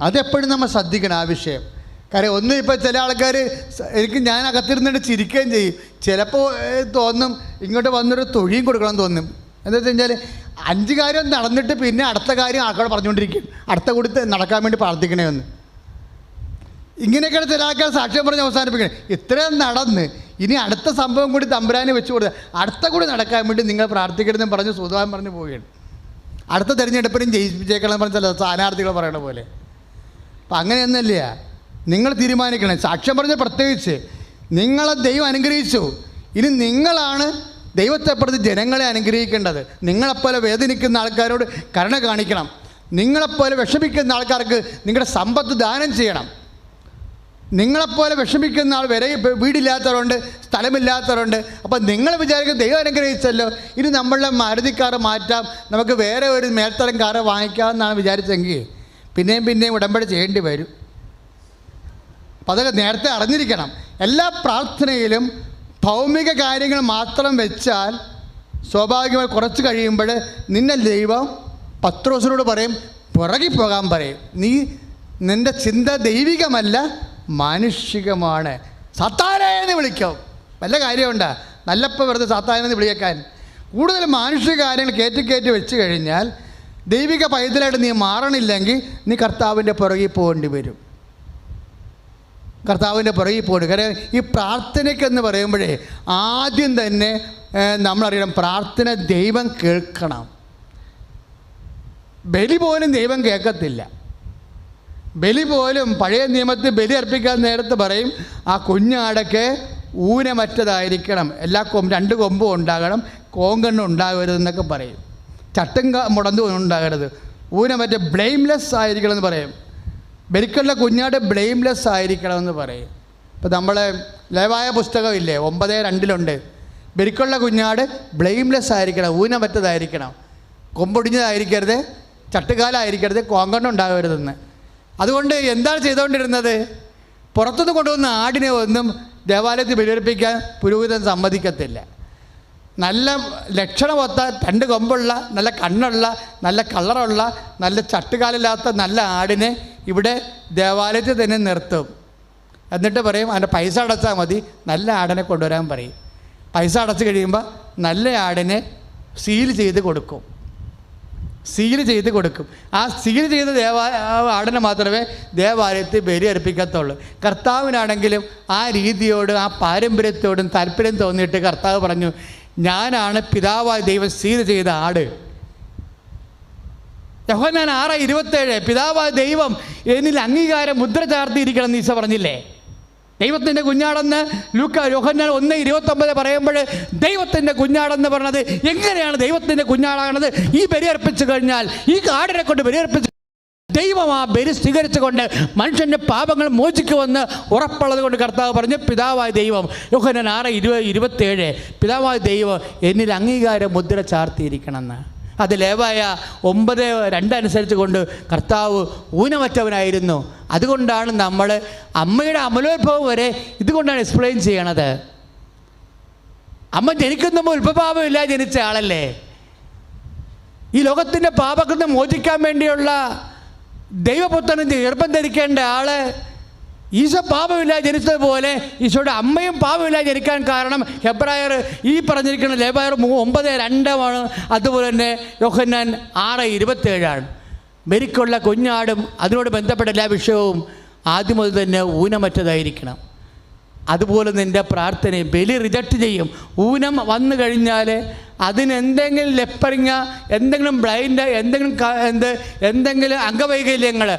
അതെപ്പോഴും നമ്മൾ ശ്രദ്ധിക്കണം ആ വിഷയം. കാര്യം ഒന്നും ഇപ്പോൾ ചില ആൾക്കാർ, ഞാൻ അകത്തിരുന്നിട്ട് ചിരിക്കുകയും ചെയ്യും. ചിലപ്പോൾ തോന്നും ഇങ്ങോട്ട് വന്നൊരു തൊഴിയും കൊടുക്കണം തോന്നും. എന്താ വെച്ച് കഴിഞ്ഞാൽ 5 കാര്യം നടന്നിട്ട് പിന്നെ അടുത്ത കാര്യം ആൾക്കാരോട് പറഞ്ഞുകൊണ്ടിരിക്കും, അടുത്ത കൂടി നടക്കാൻ വേണ്ടി പ്രാർത്ഥിക്കണേ എന്ന്. ഇങ്ങനെയൊക്കെയാണ് ചില ആൾക്കാർ സാക്ഷ്യം പറഞ്ഞ് അവസാനിപ്പിക്കണം. ഇത്രയും നടന്ന് ഇനി അടുത്ത സംഭവം കൂടി തമ്പുരാനെ വെച്ച് കൊടുത്ത് അടുത്ത കൂടി നടക്കാൻ വേണ്ടി നിങ്ങൾ പ്രാർത്ഥിക്കരുതെന്ന് പറഞ്ഞ് സുധാൻ പറഞ്ഞ് പോവുകയാണ്. അടുത്ത തിരഞ്ഞെടുപ്പിനും ജയിപ്പിച്ചേക്കണം പറഞ്ഞ ചില സ്ഥാനാർത്ഥികൾ പറയണ പോലെ. അപ്പം അങ്ങനെയൊന്നുമില്ല. നിങ്ങൾ തീരുമാനിക്കണം. സാക്ഷ്യം പറഞ്ഞ പ്രത്യേകിച്ച് നിങ്ങളെ ദൈവം അനുഗ്രഹിച്ചു. ഇനി നിങ്ങളാണ് ദൈവത്തെപ്പുറത്ത് ജനങ്ങളെ അനുഗ്രഹിക്കേണ്ടത്. നിങ്ങളെപ്പോലെ വേദനിക്കുന്ന ആൾക്കാരോട് കരുണ കാണിക്കണം. നിങ്ങളെപ്പോലെ വിഷമിക്കുന്ന ആൾക്കാർക്ക് നിങ്ങളുടെ സമ്പത്ത് ദാനം ചെയ്യണം. നിങ്ങളെപ്പോലെ വിഷമിക്കുന്ന ആൾ വരെ വീടില്ലാത്തവരുണ്ട്, സ്ഥലമില്ലാത്തവരുണ്ട്. അപ്പം നിങ്ങൾ വിചാരിക്കും ദൈവം അനുഗ്രഹിച്ചല്ലോ, ഇനി നമ്മളുടെ മാരുതിക്കാറ് മാറ്റാം, നമുക്ക് വേറെ ഒരു മേൽത്തരം കാറ് വാങ്ങിക്കാമെന്നാണ് വിചാരിച്ചെങ്കിൽ പിന്നെയും ഉടമ്പടി ചെയ്യേണ്ടി വരും. അപ്പം അതൊക്കെ നേരത്തെ അറിഞ്ഞിരിക്കണം. എല്ലാ പ്രാർത്ഥനയിലും ഭൗമിക കാര്യങ്ങൾ മാത്രം വെച്ചാൽ സ്വാഭാവികമായി കുറച്ച് കഴിയുമ്പോൾ നിന്നെ ദൈവം പത്രോസിനോട് പറയും, പുറകിൽ പോകാൻ പറയും. നിൻ്റെ ചിന്ത ദൈവികമല്ല, മാനുഷികമാണ്. സാത്താനെ എന്ന് വിളിക്കും. വല്ല കാര്യമുണ്ടോ? നല്ലപ്പോൾ വെറുതെ സാത്താനെന്ന് വിളിക്കാൻ. കൂടുതൽ മാനുഷിക കാര്യങ്ങൾ കയറ്റി വെച്ച് കഴിഞ്ഞാൽ ദൈവിക പൈതലായിട്ട് നീ മാറണില്ലെങ്കിൽ നീ കർത്താവിൻ്റെ പുറകിൽ പോകേണ്ടി വരും. കർത്താവിൻ്റെ പുറകിൽ പോകേണ്ടി. കാരണം ഈ പ്രാർത്ഥനയ്ക്കെന്ന് പറയുമ്പോഴേ ആദ്യം തന്നെ നമ്മളറിയണം, പ്രാർത്ഥന ദൈവം കേൾക്കണം. ബലി പോലും ദൈവം കേൾക്കത്തില്ല. ബലി പോലും പഴയ നിയമത്തിൽ ബലി അർപ്പിക്കാൻ നേരത്ത് പറയും, ആ കുഞ്ഞാടയ്ക്ക് ഊനമറ്റതായിരിക്കണം, എല്ലാ രണ്ട് കൊമ്പും ഉണ്ടാകണം, കോങ്കണ്ണും ഉണ്ടാകരുതെന്നൊക്കെ പറയും. ചട്ടും മുടന്തും ഉണ്ടാകരുത്, ഊനമറ്റ ബ്ലെയിംലെസ് ആയിരിക്കണമെന്ന് പറയും. ബലിക്കുള്ള കുഞ്ഞാട് ബ്ലെയിംലെസ് ആയിരിക്കണമെന്ന് പറയും. ഇപ്പം നമ്മളെ ലേവായ പുസ്തകമില്ലേ, 9:2 ബലിക്കുള്ള കുഞ്ഞാട് ബ്ലെയിംലെസ് ആയിരിക്കണം, ഊനമറ്റതായിരിക്കണം, കൊമ്പൊടിഞ്ഞതായിരിക്കരുത്, ചട്ടുകാലായിരിക്കരുത്, കോങ്കണ്ണം ഉണ്ടാകരുതെന്ന്. അതുകൊണ്ട് എന്താണ് ചെയ്തുകൊണ്ടിരുന്നത്? പുറത്തുനിന്ന് കൊണ്ടുവന്ന ആടിനെ ഒന്നും ദേവാലയത്തിൽ ബലിയർപ്പിക്കാൻ പുരോഹിതൻ സമ്മതിക്കത്തില്ല. നല്ല ലക്ഷണമൊത്ത 2 കൊമ്പുള്ള, നല്ല കണ്ണുള്ള, നല്ല കളറുള്ള, നല്ല ചട്ടുകാലില്ലാത്ത നല്ല ആടിനെ ഇവിടെ ദേവാലയത്തിൽ തന്നെ നിർത്തും. എന്നിട്ട് പറയും അതിൻ്റെ പൈസ അടച്ചാൽ മതി, നല്ല ആടിനെ കൊണ്ടുവരാൻ പറയും. പൈസ അടച്ച് കഴിയുമ്പോൾ നല്ല ആടിനെ സീൽ ചെയ്ത് കൊടുക്കും. ആ സീൽ ചെയ്ത ആടിനെ മാത്രമേ ദേവാലയത്തിൽ ബലി അർപ്പിക്കത്തുള്ളൂ. കർത്താവിനാണെങ്കിലും ആ രീതിയോട്, ആ പാരമ്പര്യത്തോടും താല്പര്യം തോന്നിയിട്ട് കർത്താവ് പറഞ്ഞു, ഞാനാണ് പിതാവായ ദൈവം സീൽ ചെയ്ത ആട്. യോഹന്നാൻ 6:27 പിതാവായ ദൈവം എന്നിൽ അംഗീകാരം മുദ്ര ചാർത്തിയിരിക്കണം എന്ന് ഈശോ പറഞ്ഞില്ലേ? ദൈവത്തിൻ്റെ കുഞ്ഞാടെന്ന് യോഹന്നാൻ 1:29 പറയുമ്പോൾ ദൈവത്തിൻ്റെ കുഞ്ഞാടെന്ന് പറഞ്ഞത് എങ്ങനെയാണ് ദൈവത്തിൻ്റെ കുഞ്ഞാടാണത്? ഈ ബലിയർപ്പിച്ചു കഴിഞ്ഞാൽ, ഈ ആടിനെ കൊണ്ട് ബലിയർപ്പിച്ച് ദൈവം ആ ബലി സ്വീകരിച്ചുകൊണ്ട് മനുഷ്യൻ്റെ പാപങ്ങൾ മോചിക്കുമെന്ന് ഉറപ്പുള്ളത് കൊണ്ട് കർത്താവ് പറഞ്ഞു, പിതാവായ ദൈവം, യോഹന്നാൻ 6:27 പിതാവായ ദൈവം എന്നിൽ അംഗീകാര മുദ്ര ചാർത്തിയിരിക്കണമെന്ന്. അത് ലേവായ 9:2 അനുസരിച്ച് കൊണ്ട് കർത്താവ് ഊനമറ്റവനായിരുന്നു. അതുകൊണ്ടാണ് നമ്മൾ അമ്മയുടെ അമലോത്ഭവം വരെ ഇതുകൊണ്ടാണ് എക്സ്പ്ലെയിൻ ചെയ്യണത്. അമ്മ ജനിക്കുമ്പോൾ ഉൽപ്പപാപമില്ല ജനിച്ച ആളല്ലേ. ഈ ലോകത്തിൻ്റെ പാപത്തിൽ നിന്ന് മോചിക്കാൻ വേണ്ടിയുള്ള ദൈവപുത്രന് ഗർഭം ധരിക്കേണ്ട ആള് ഈശോ പാപമില്ല ജനിച്ചതുപോലെ ഈശോയുടെ അമ്മയും പാപമില്ല ജനിക്കാൻ കാരണം ഹെബ്രായർ ഈ പറഞ്ഞിരിക്കുന്ന ലേവായർ 9:2 അതുപോലെ തന്നെ യോഹന്നാൻ 6:27 ബലിക്കുള്ള കുഞ്ഞാടും അതിനോട് ബന്ധപ്പെട്ട എല്ലാ വിഷയവും ആദ്യം മുതൽ തന്നെ ഊനമറ്റതായിരിക്കണം. അതുപോലെ നിൻ്റെ പ്രാർത്ഥനയും ബലി റിജക്റ്റ് ചെയ്യും. ഊനം വന്നു കഴിഞ്ഞാൽ അതിനെന്തെങ്കിലും ലെപ്പറിങ്ങ, എന്തെങ്കിലും ബ്ലൈൻഡ്, എന്തെങ്കിലും അംഗവൈകല്യങ്ങൾ,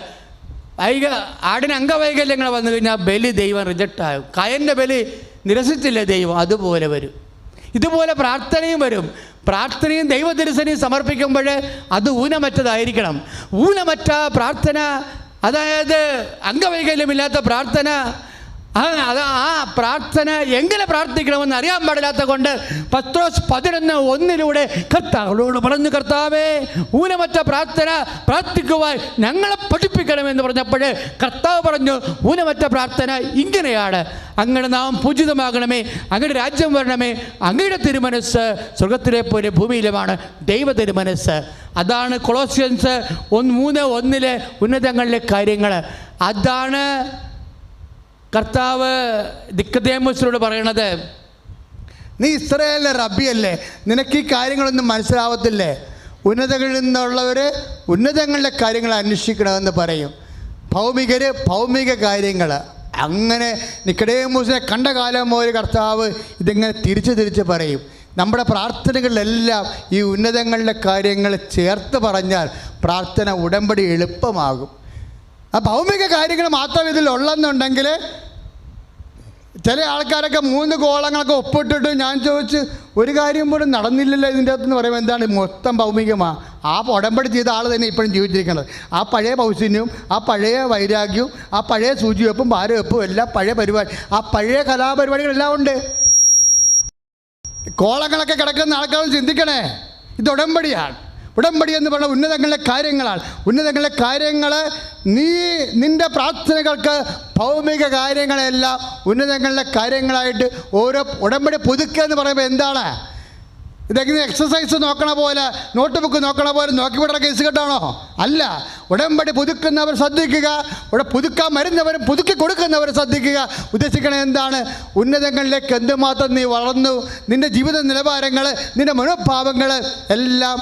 ആടിന് അംഗവൈകല്യങ്ങൾ വന്നു കഴിഞ്ഞാൽ ബലി ദൈവം റിജക്റ്റ് ആകും. കയൻ്റെ ബലി നിരസിച്ചില്ല ദൈവം, അതുപോലെ വരും. ഇതുപോലെ പ്രാർത്ഥനയും വരും. പ്രാർത്ഥനയും ദൈവതിരുസനെയും സമർപ്പിക്കുമ്പോൾ അത് ഊനമറ്റതായിരിക്കണം. ഊനമറ്റ പ്രാർത്ഥന, അതായത് അംഗവൈകല്യമില്ലാത്ത പ്രാർത്ഥന, ആ പ്രാർത്ഥന എങ്ങനെ പ്രാർത്ഥിക്കണമെന്ന് അറിയാൻ പാടില്ലാത്ത കൊണ്ട് പത്രോസ് 11:1 കർത്താവിനോട് പറഞ്ഞു, കർത്താവേ, ഊനമറ്റ പ്രാർത്ഥന പ്രാർത്ഥിക്കുവാൻ ഞങ്ങളെ പഠിപ്പിക്കണമെന്ന് പറഞ്ഞപ്പോൾ കർത്താവ് പറഞ്ഞു, ഊനമറ്റ പ്രാർത്ഥന ഇങ്ങനെയാണ്, അങ്ങയുടെ നാം പൂജിതമാകണമേ, അങ്ങയുടെ രാജ്യം വരണമേ, അങ്ങയുടെ തിരുമനസ്സ് സ്വർഗത്തിലെ പോലെ ഭൂമിയിലുമാണ് ദൈവ തിരുമനസ്സ്. അതാണ് കൊളോസ്യൻസ് 3:1 ഉന്നതങ്ങളിലെ കാര്യങ്ങൾ. അതാണ് കർത്താവ് നിക്കോദേമോസിനോട് പറയണത്. നീ ഇസ്രായേലിലെ റബ്ബിയല്ലേ, നിനക്ക് ഈ കാര്യങ്ങളൊന്നും മനസ്സിലാവത്തില്ലേ? ഉന്നതങ്ങളിൽ നിന്നുള്ളവർ ഉന്നതങ്ങളിലെ കാര്യങ്ങൾ അന്വേഷിക്കണമെന്ന് പറയും. ഭൗമിക കാര്യങ്ങൾ. അങ്ങനെ നിക്കോദേമോസിനെ കണ്ട കാലം മുതൽ കർത്താവ് ഇതിങ്ങനെ തിരിച്ച് പറയും. നമ്മുടെ പ്രാർത്ഥനകളിലെല്ലാം ഈ ഉന്നതങ്ങളിലെ കാര്യങ്ങൾ ചേർത്ത് പറഞ്ഞാൽ പ്രാർത്ഥന ഉടമ്പടി എളുപ്പമാകും. ആ ഭൗമിക കാര്യങ്ങൾ മാത്രം ഇതിലുള്ളെന്നുണ്ടെങ്കിൽ ചില ആൾക്കാരൊക്കെ 3 കോളങ്ങളൊക്കെ ഒപ്പിട്ടിട്ട് ഞാൻ ചോദിച്ച് ഒരു കാര്യം പോലും നടന്നില്ലല്ലോ ഇതിൻ്റെ അകത്തെന്ന് പറയുമ്പോൾ എന്താണ്? മൊത്തം ഭൗമികമാണ്. ആ ഉടമ്പടി ചെയ്ത ആൾ തന്നെ ഇപ്പോഴും ജീവിച്ചിരിക്കുന്നത്. ആ പഴയ പൗശന്യവും, ആ പഴയ വൈരാഗ്യവും, ആ പഴയ സൂചിവെപ്പും ഭാരവെപ്പും എല്ലാം പഴയ പരിപാടി, ആ പഴയ കലാപരിപാടികളെല്ലാം ഉണ്ട്. കോളങ്ങളൊക്കെ കിടക്കുന്ന ആൾക്കാർ ചിന്തിക്കണേ, ഇത് ഉടമ്പടിയാണ്. ഉടമ്പടി എന്ന് പറഞ്ഞ ഉന്നതങ്ങളിലെ കാര്യങ്ങളാണ്. ഉന്നതങ്ങളിലെ കാര്യങ്ങൾ നിൻ്റെ പ്രാർത്ഥനകൾക്ക് ഭൗമിക കാര്യങ്ങളെല്ലാം ഉന്നതങ്ങളിലെ കാര്യങ്ങളായിട്ട് ഓരോ ഉടമ്പടി പുതുക്കുക എന്ന് പറയുമ്പോൾ എന്താണ്? ഇതെങ്ങനെ എക്സസൈസ് നോക്കണ പോലെ, നോട്ട് ബുക്ക് നോക്കണ പോലെ നോക്കിവിടുന്ന കേസ് കേട്ടാണോ? അല്ല. ഉടമ്പടി പുതുക്കുന്നവർ ശ്രദ്ധിക്കുക, ഇവിടെ പുതുക്കാൻ വരുന്നവരും പുതുക്കി കൊടുക്കുന്നവർ ശ്രദ്ധിക്കുക. ഉദ്ദേശിക്കണത് എന്താണ്? ഉന്നതങ്ങളിലേക്ക് എന്തുമാത്രം നീ വളർന്നു, നിൻ്റെ ജീവിത നിലവാരങ്ങൾ, നിൻ്റെ മനോഭാവങ്ങൾ എല്ലാം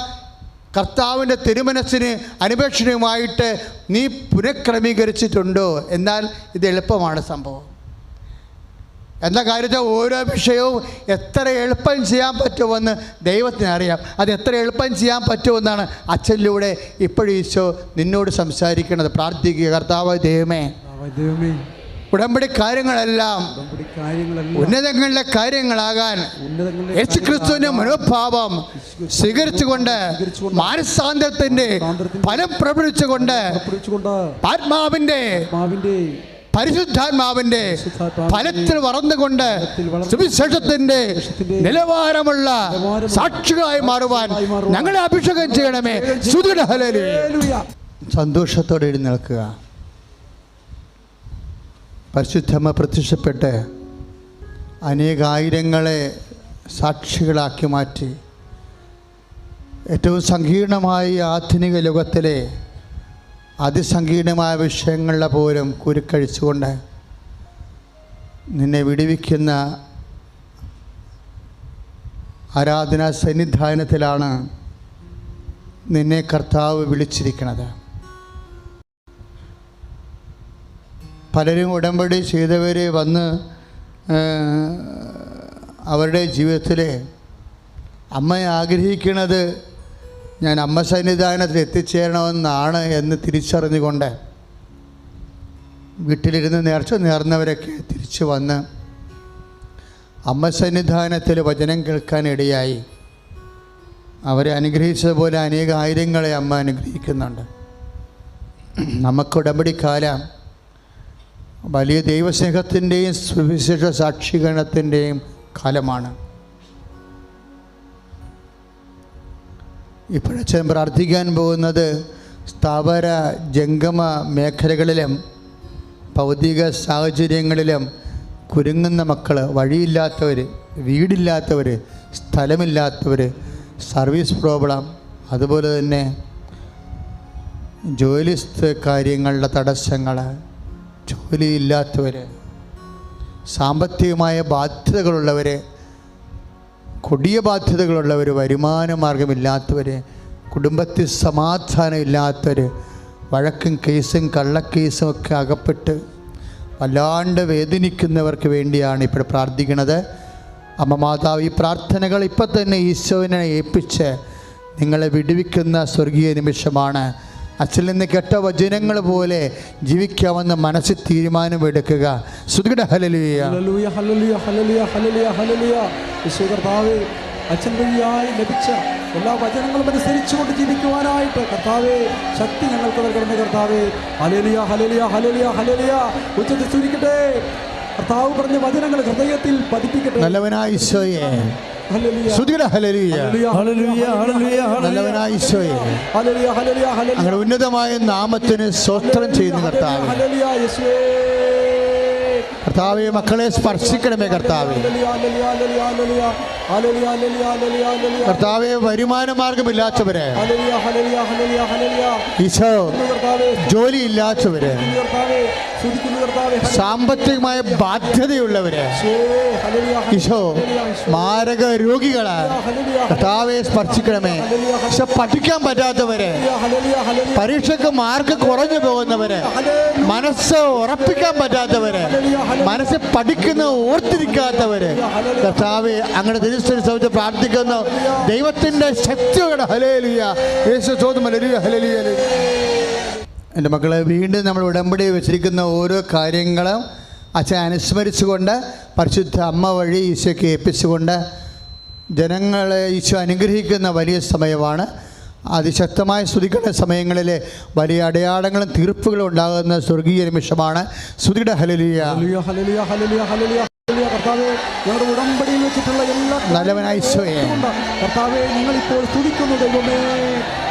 കർത്താവിൻ്റെ തിരുമനസ്സിന് അനുപേക്ഷണീയമായിട്ട് നീ പുനഃക്രമീകരിച്ചിട്ടുണ്ടോ? എന്നാൽ ഇത് എളുപ്പമാണ് സംഭവം. എന്ന കാര്യത്തിൽ ഓരോ വിഷയവും എത്ര എളുപ്പം ചെയ്യാൻ പറ്റുമെന്ന് ദൈവത്തിന് അറിയാം. അത് എത്ര എളുപ്പം ചെയ്യാൻ പറ്റുമെന്നാണ് അച്ഛനിലൂടെ ഇപ്പോഴും ഈശോ നിന്നോട് സംസാരിക്കുന്നത്. പ്രാർത്ഥിക്കുക, കർത്താവ് ദൈവമേ, ഉടമ്പടി കാര്യങ്ങളെല്ലാം ഉന്നതങ്ങളിലെ കാര്യങ്ങളാകാൻ യേശുക്രിസ്തുവിന്റെ മനോഭാവം സ്വീകരിച്ചുകൊണ്ട് മാനസാന്തരത്തിന്റെ ഫലം പ്രകടിപ്പിച്ചുകൊണ്ട് ആത്മാവിന്റെ പരിശുദ്ധാത്മാവിന്റെ ഫലത്തിൽ വളർന്നുകൊണ്ട് സുവിശേഷത്തിന്റെ നിലവാരമുള്ള സാക്ഷികളായി മാറുവാൻ ഞങ്ങളെ അഭിഷേകം ചെയ്യണമേ. സന്തോഷത്തോടെ എഴുന്നേൽക്കുക. പരിശുദ്ധമ്മ പ്രത്യക്ഷപ്പെട്ട് അനേകായിരങ്ങളെ സാക്ഷികളാക്കി മാറ്റി. ഏറ്റവും സങ്കീർണമായ ആധുനിക ലോകത്തിലെ അതിസങ്കീർണമായ വിഷയങ്ങളുടെ പോലും കുരുക്കഴിച്ചുകൊണ്ട് നിന്നെ വിടുവിക്കുന്ന ആരാധനാ സന്നിധാനത്തിലാണ് നിന്നെ കർത്താവ് വിളിച്ചിരിക്കുന്നത്. പലരും ഉടമ്പടി ചെയ്തവർ വന്ന് അവരുടെ ജീവിതത്തിൽ അമ്മ ആഗ്രഹിക്കുന്നത് ഞാൻ അമ്മ സന്നിധാനത്തിൽ എത്തിച്ചേരണമെന്നാണ് എന്ന് തിരിച്ചറിഞ്ഞുകൊണ്ട് വീട്ടിലിരുന്ന് നേർച്ച നേർന്നവരൊക്കെ തിരിച്ചു വന്ന് അമ്മ സന്നിധാനത്തിൽ വചനം കേൾക്കാനിടയായി. അവരെ അനുഗ്രഹിച്ചതുപോലെ അനേകായിരങ്ങളെ അമ്മ അനുഗ്രഹിക്കുന്നുണ്ട്. നമുക്ക് ഉടമ്പടിക്കാലം വലിയ ദൈവസ്നേഹത്തിൻ്റെയും സുവിശേഷ സാക്ഷീകരണത്തിൻ്റെയും കാലമാണ്. ഇപ്പോഴച്ഛൻ പ്രാർത്ഥിക്കാൻ പോകുന്നത് സ്ഥാവര ജംഗമ മേഖലകളിലും ഭൗതിക സാഹചര്യങ്ങളിലും കുരുങ്ങുന്ന മക്കൾ, വഴിയില്ലാത്തവർ, വീടില്ലാത്തവർ, സ്ഥലമില്ലാത്തവർ, സർവീസ് പ്രോബ്ലം, അതുപോലെ തന്നെ ജോലി കാര്യങ്ങളുടെ തടസ്സങ്ങൾ, ജോലിയില്ലാത്തവർ, സാമ്പത്തികമായ ബാധ്യതകളുള്ളവർ, കൊടിയ ബാധ്യതകളുള്ളവർ, വരുമാന മാർഗമില്ലാത്തവർ, കുടുംബത്തിൽ സമാധാനം ഇല്ലാത്തവർ, വഴക്കും കേസും കള്ളക്കേസും ഒക്കെ അകപ്പെട്ട് വല്ലാണ്ട് വേദനിക്കുന്നവർക്ക് വേണ്ടിയാണ് ഇപ്പോൾ പ്രാർത്ഥിക്കുന്നത്. അമ്മ മാതാവ് ഈ പ്രാർത്ഥനകൾ ഇപ്പം തന്നെ ഈശോവിനെ ഏൽപ്പിച്ച് നിങ്ങളെ വിടുവിക്കുന്ന സ്വർഗീയ നിമിഷമാണ്. അച്ഛനിൽ നിന്ന് കേട്ട വചനങ്ങൾ പോലെ ജീവിക്കാമെന്ന് മനസ്സിൽ തീരുമാനമെടുക്കുക. സ്തുതിക്കട്ടെ. Hallelujah, hallelujah, hallelujah, hallelujah, hallelujah, hallelujah. Yesu കർത്താവേ, അച്ഛൻ വഴിയായി ലഭിച്ച എല്ലാ വചനങ്ങളും അനുസരിച്ചുകൊണ്ട് ജീവിക്കുവാനായിട്ട് കർത്താവേ ശക്തി ഞങ്ങൾക്ക് നൽകണം കർത്താവേ. Hallelujah, hallelujah, hallelujah, hallelujah. ഉച്ചത്തിൽ ചുരുക്കട്ടെ. കർത്താവ് പറഞ്ഞ വചനങ്ങൾ ഹൃദയത്തിൽ പതിപ്പിക്കട്ടെ. നല്ലവനായ ഈശോയെ, അങ്ങനെ ഉന്നതമായ നാമത്തിന് സ്തോത്രം ചെയ്യുന്നു കർത്താവേ. കർത്താവേ, മക്കളെ സ്പർശിക്കണമേ കർത്താവേ. കർത്താവേ, വരുമാന മാർഗമില്ലാത്തവരെ, ഈശോ ജോലിയില്ലാത്തവരെ, സാമ്പത്തികമായ ബാധ്യതയുള്ളവരെ, ഈശോ മാരക രോഗികളെ കർത്താവെ സ്പർശിക്കണമേ. ഈശോ പഠിക്കാൻ പറ്റാത്തവരെ, പരീക്ഷയ്ക്ക് മാർക്ക് കുറഞ്ഞു പോകുന്നവരെ, മനസ്സ് ഉറപ്പിക്കാൻ പറ്റാത്തവരെ, മനസ്സ് പഠിക്കുന്ന ഓർത്തിരിക്കാത്തവരെ കർത്താവെ അങ്ങനെ തിരുസഭ പ്രാർത്ഥിക്കുന്നു. ദൈവത്തിൻ്റെ ശക്തിയുടെ ഹല്ലേലൂയ. യേശു ചോദ്യം ഹല്ലേലൂയ, ഹല്ലേലൂയ. എൻ്റെ മക്കളെ, വീണ്ടും നമ്മൾ ഉടമ്പടി വെച്ചിരിക്കുന്ന ഓരോ കാര്യങ്ങളും അച്ഛൻ അനുസ്മരിച്ചുകൊണ്ട് പരിശുദ്ധ അമ്മ വഴി ഈശോയ്ക്ക് ഏൽപ്പിച്ചുകൊണ്ട് ജനങ്ങളെ ഈശോ അനുഗ്രഹിക്കുന്ന വലിയ സമയമാണ്. അതിശക്തമായി സ്തുതിക്കുന്ന സമയങ്ങളിൽ വലിയ അടയാളങ്ങളും തീർപ്പുകളും ഉണ്ടാകുന്ന സ്വർഗീയ നിമിഷമാണ്. സ്തുതിയുടെ ഹല്ലേലൂയ, ഹല്ലേലൂയ, ഹല്ലേലൂയ, ഹല്ലേലൂയ. കർത്താവേ, ഞങ്ങളുടെ ഉടമ്പടിയിൽ വെച്ചിട്ടുള്ള എല്ലാ നല്ലവനായ ഈശോയെ കർത്താവേ, ഞങ്ങളിപ്പോൾ സ്തുതിക്കുന്നു ദൈവമേ,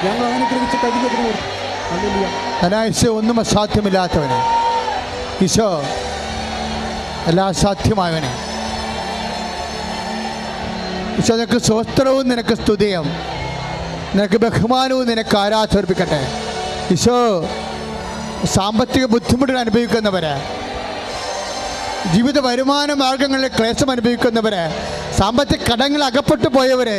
ഞങ്ങൾ അനുഗ്രഹിച്ച് കഴിഞ്ഞതിനു ഈശോ ഒന്നും അസാധ്യമില്ലാത്തവനെ, ഈശോ എല്ലാ അസാധ്യമായവനെ, ഈശോ നിനക്ക് സ്വസ്ത്രവും നിനക്ക് സ്തുതിയും നിനക്ക് ബഹുമാനവും നിനക്ക് ആരാധർപ്പിക്കട്ടെ. ഈശോ സാമ്പത്തിക ബുദ്ധിമുട്ടുകൾ അനുഭവിക്കുന്നവരെ, ജീവിത വരുമാന മാർഗങ്ങളിൽ ക്ലേശം അനുഭവിക്കുന്നവരെ, സാമ്പത്തിക കടങ്ങളിൽ അകപ്പെട്ടു പോയവരെ,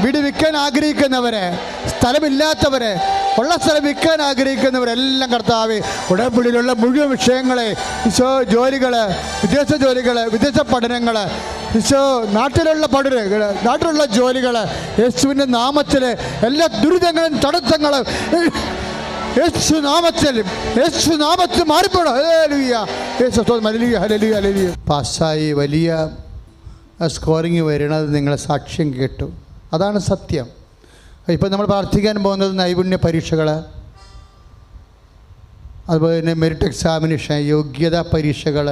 വീട് വിൽക്കാൻ ആഗ്രഹിക്കുന്നവരെ, സ്ഥലമില്ലാത്തവരെ, ഉള്ള സ്ഥലം വിൽക്കാൻ ആഗ്രഹിക്കുന്നവരെല്ലാം കർത്താവേ, ഉടമ്പടിയിലുള്ള മുഴുവൻ വിഷയങ്ങളെ ഈശോ, ജോലികൾ, വിദേശ ജോലികൾ, വിദേശ പഠനങ്ങൾ, ഈശോ നാട്ടിലുള്ള പഠനങ്ങൾ, നാട്ടിലുള്ള ജോലികൾ, യേശുവിൻ്റെ നാമത്തിൽ എല്ലാ ദുരിതങ്ങളും തടസ്സങ്ങളും യേശു നാമത്തിൽ മാറിപ്പോടും. പാസ്സായി വലിയ സ്കോറിങ് വരുന്നത് നിങ്ങളെ സാക്ഷ്യം കേട്ടു. അതാണ് സത്യം. ഇപ്പം നമ്മൾ പ്രാർത്ഥിക്കാൻ പോകുന്നത് നൈപുണ്യ പരീക്ഷകൾ, അതുപോലെ തന്നെ മെറിറ്റ് എക്സാമിനേഷൻ, യോഗ്യതാ പരീക്ഷകൾ,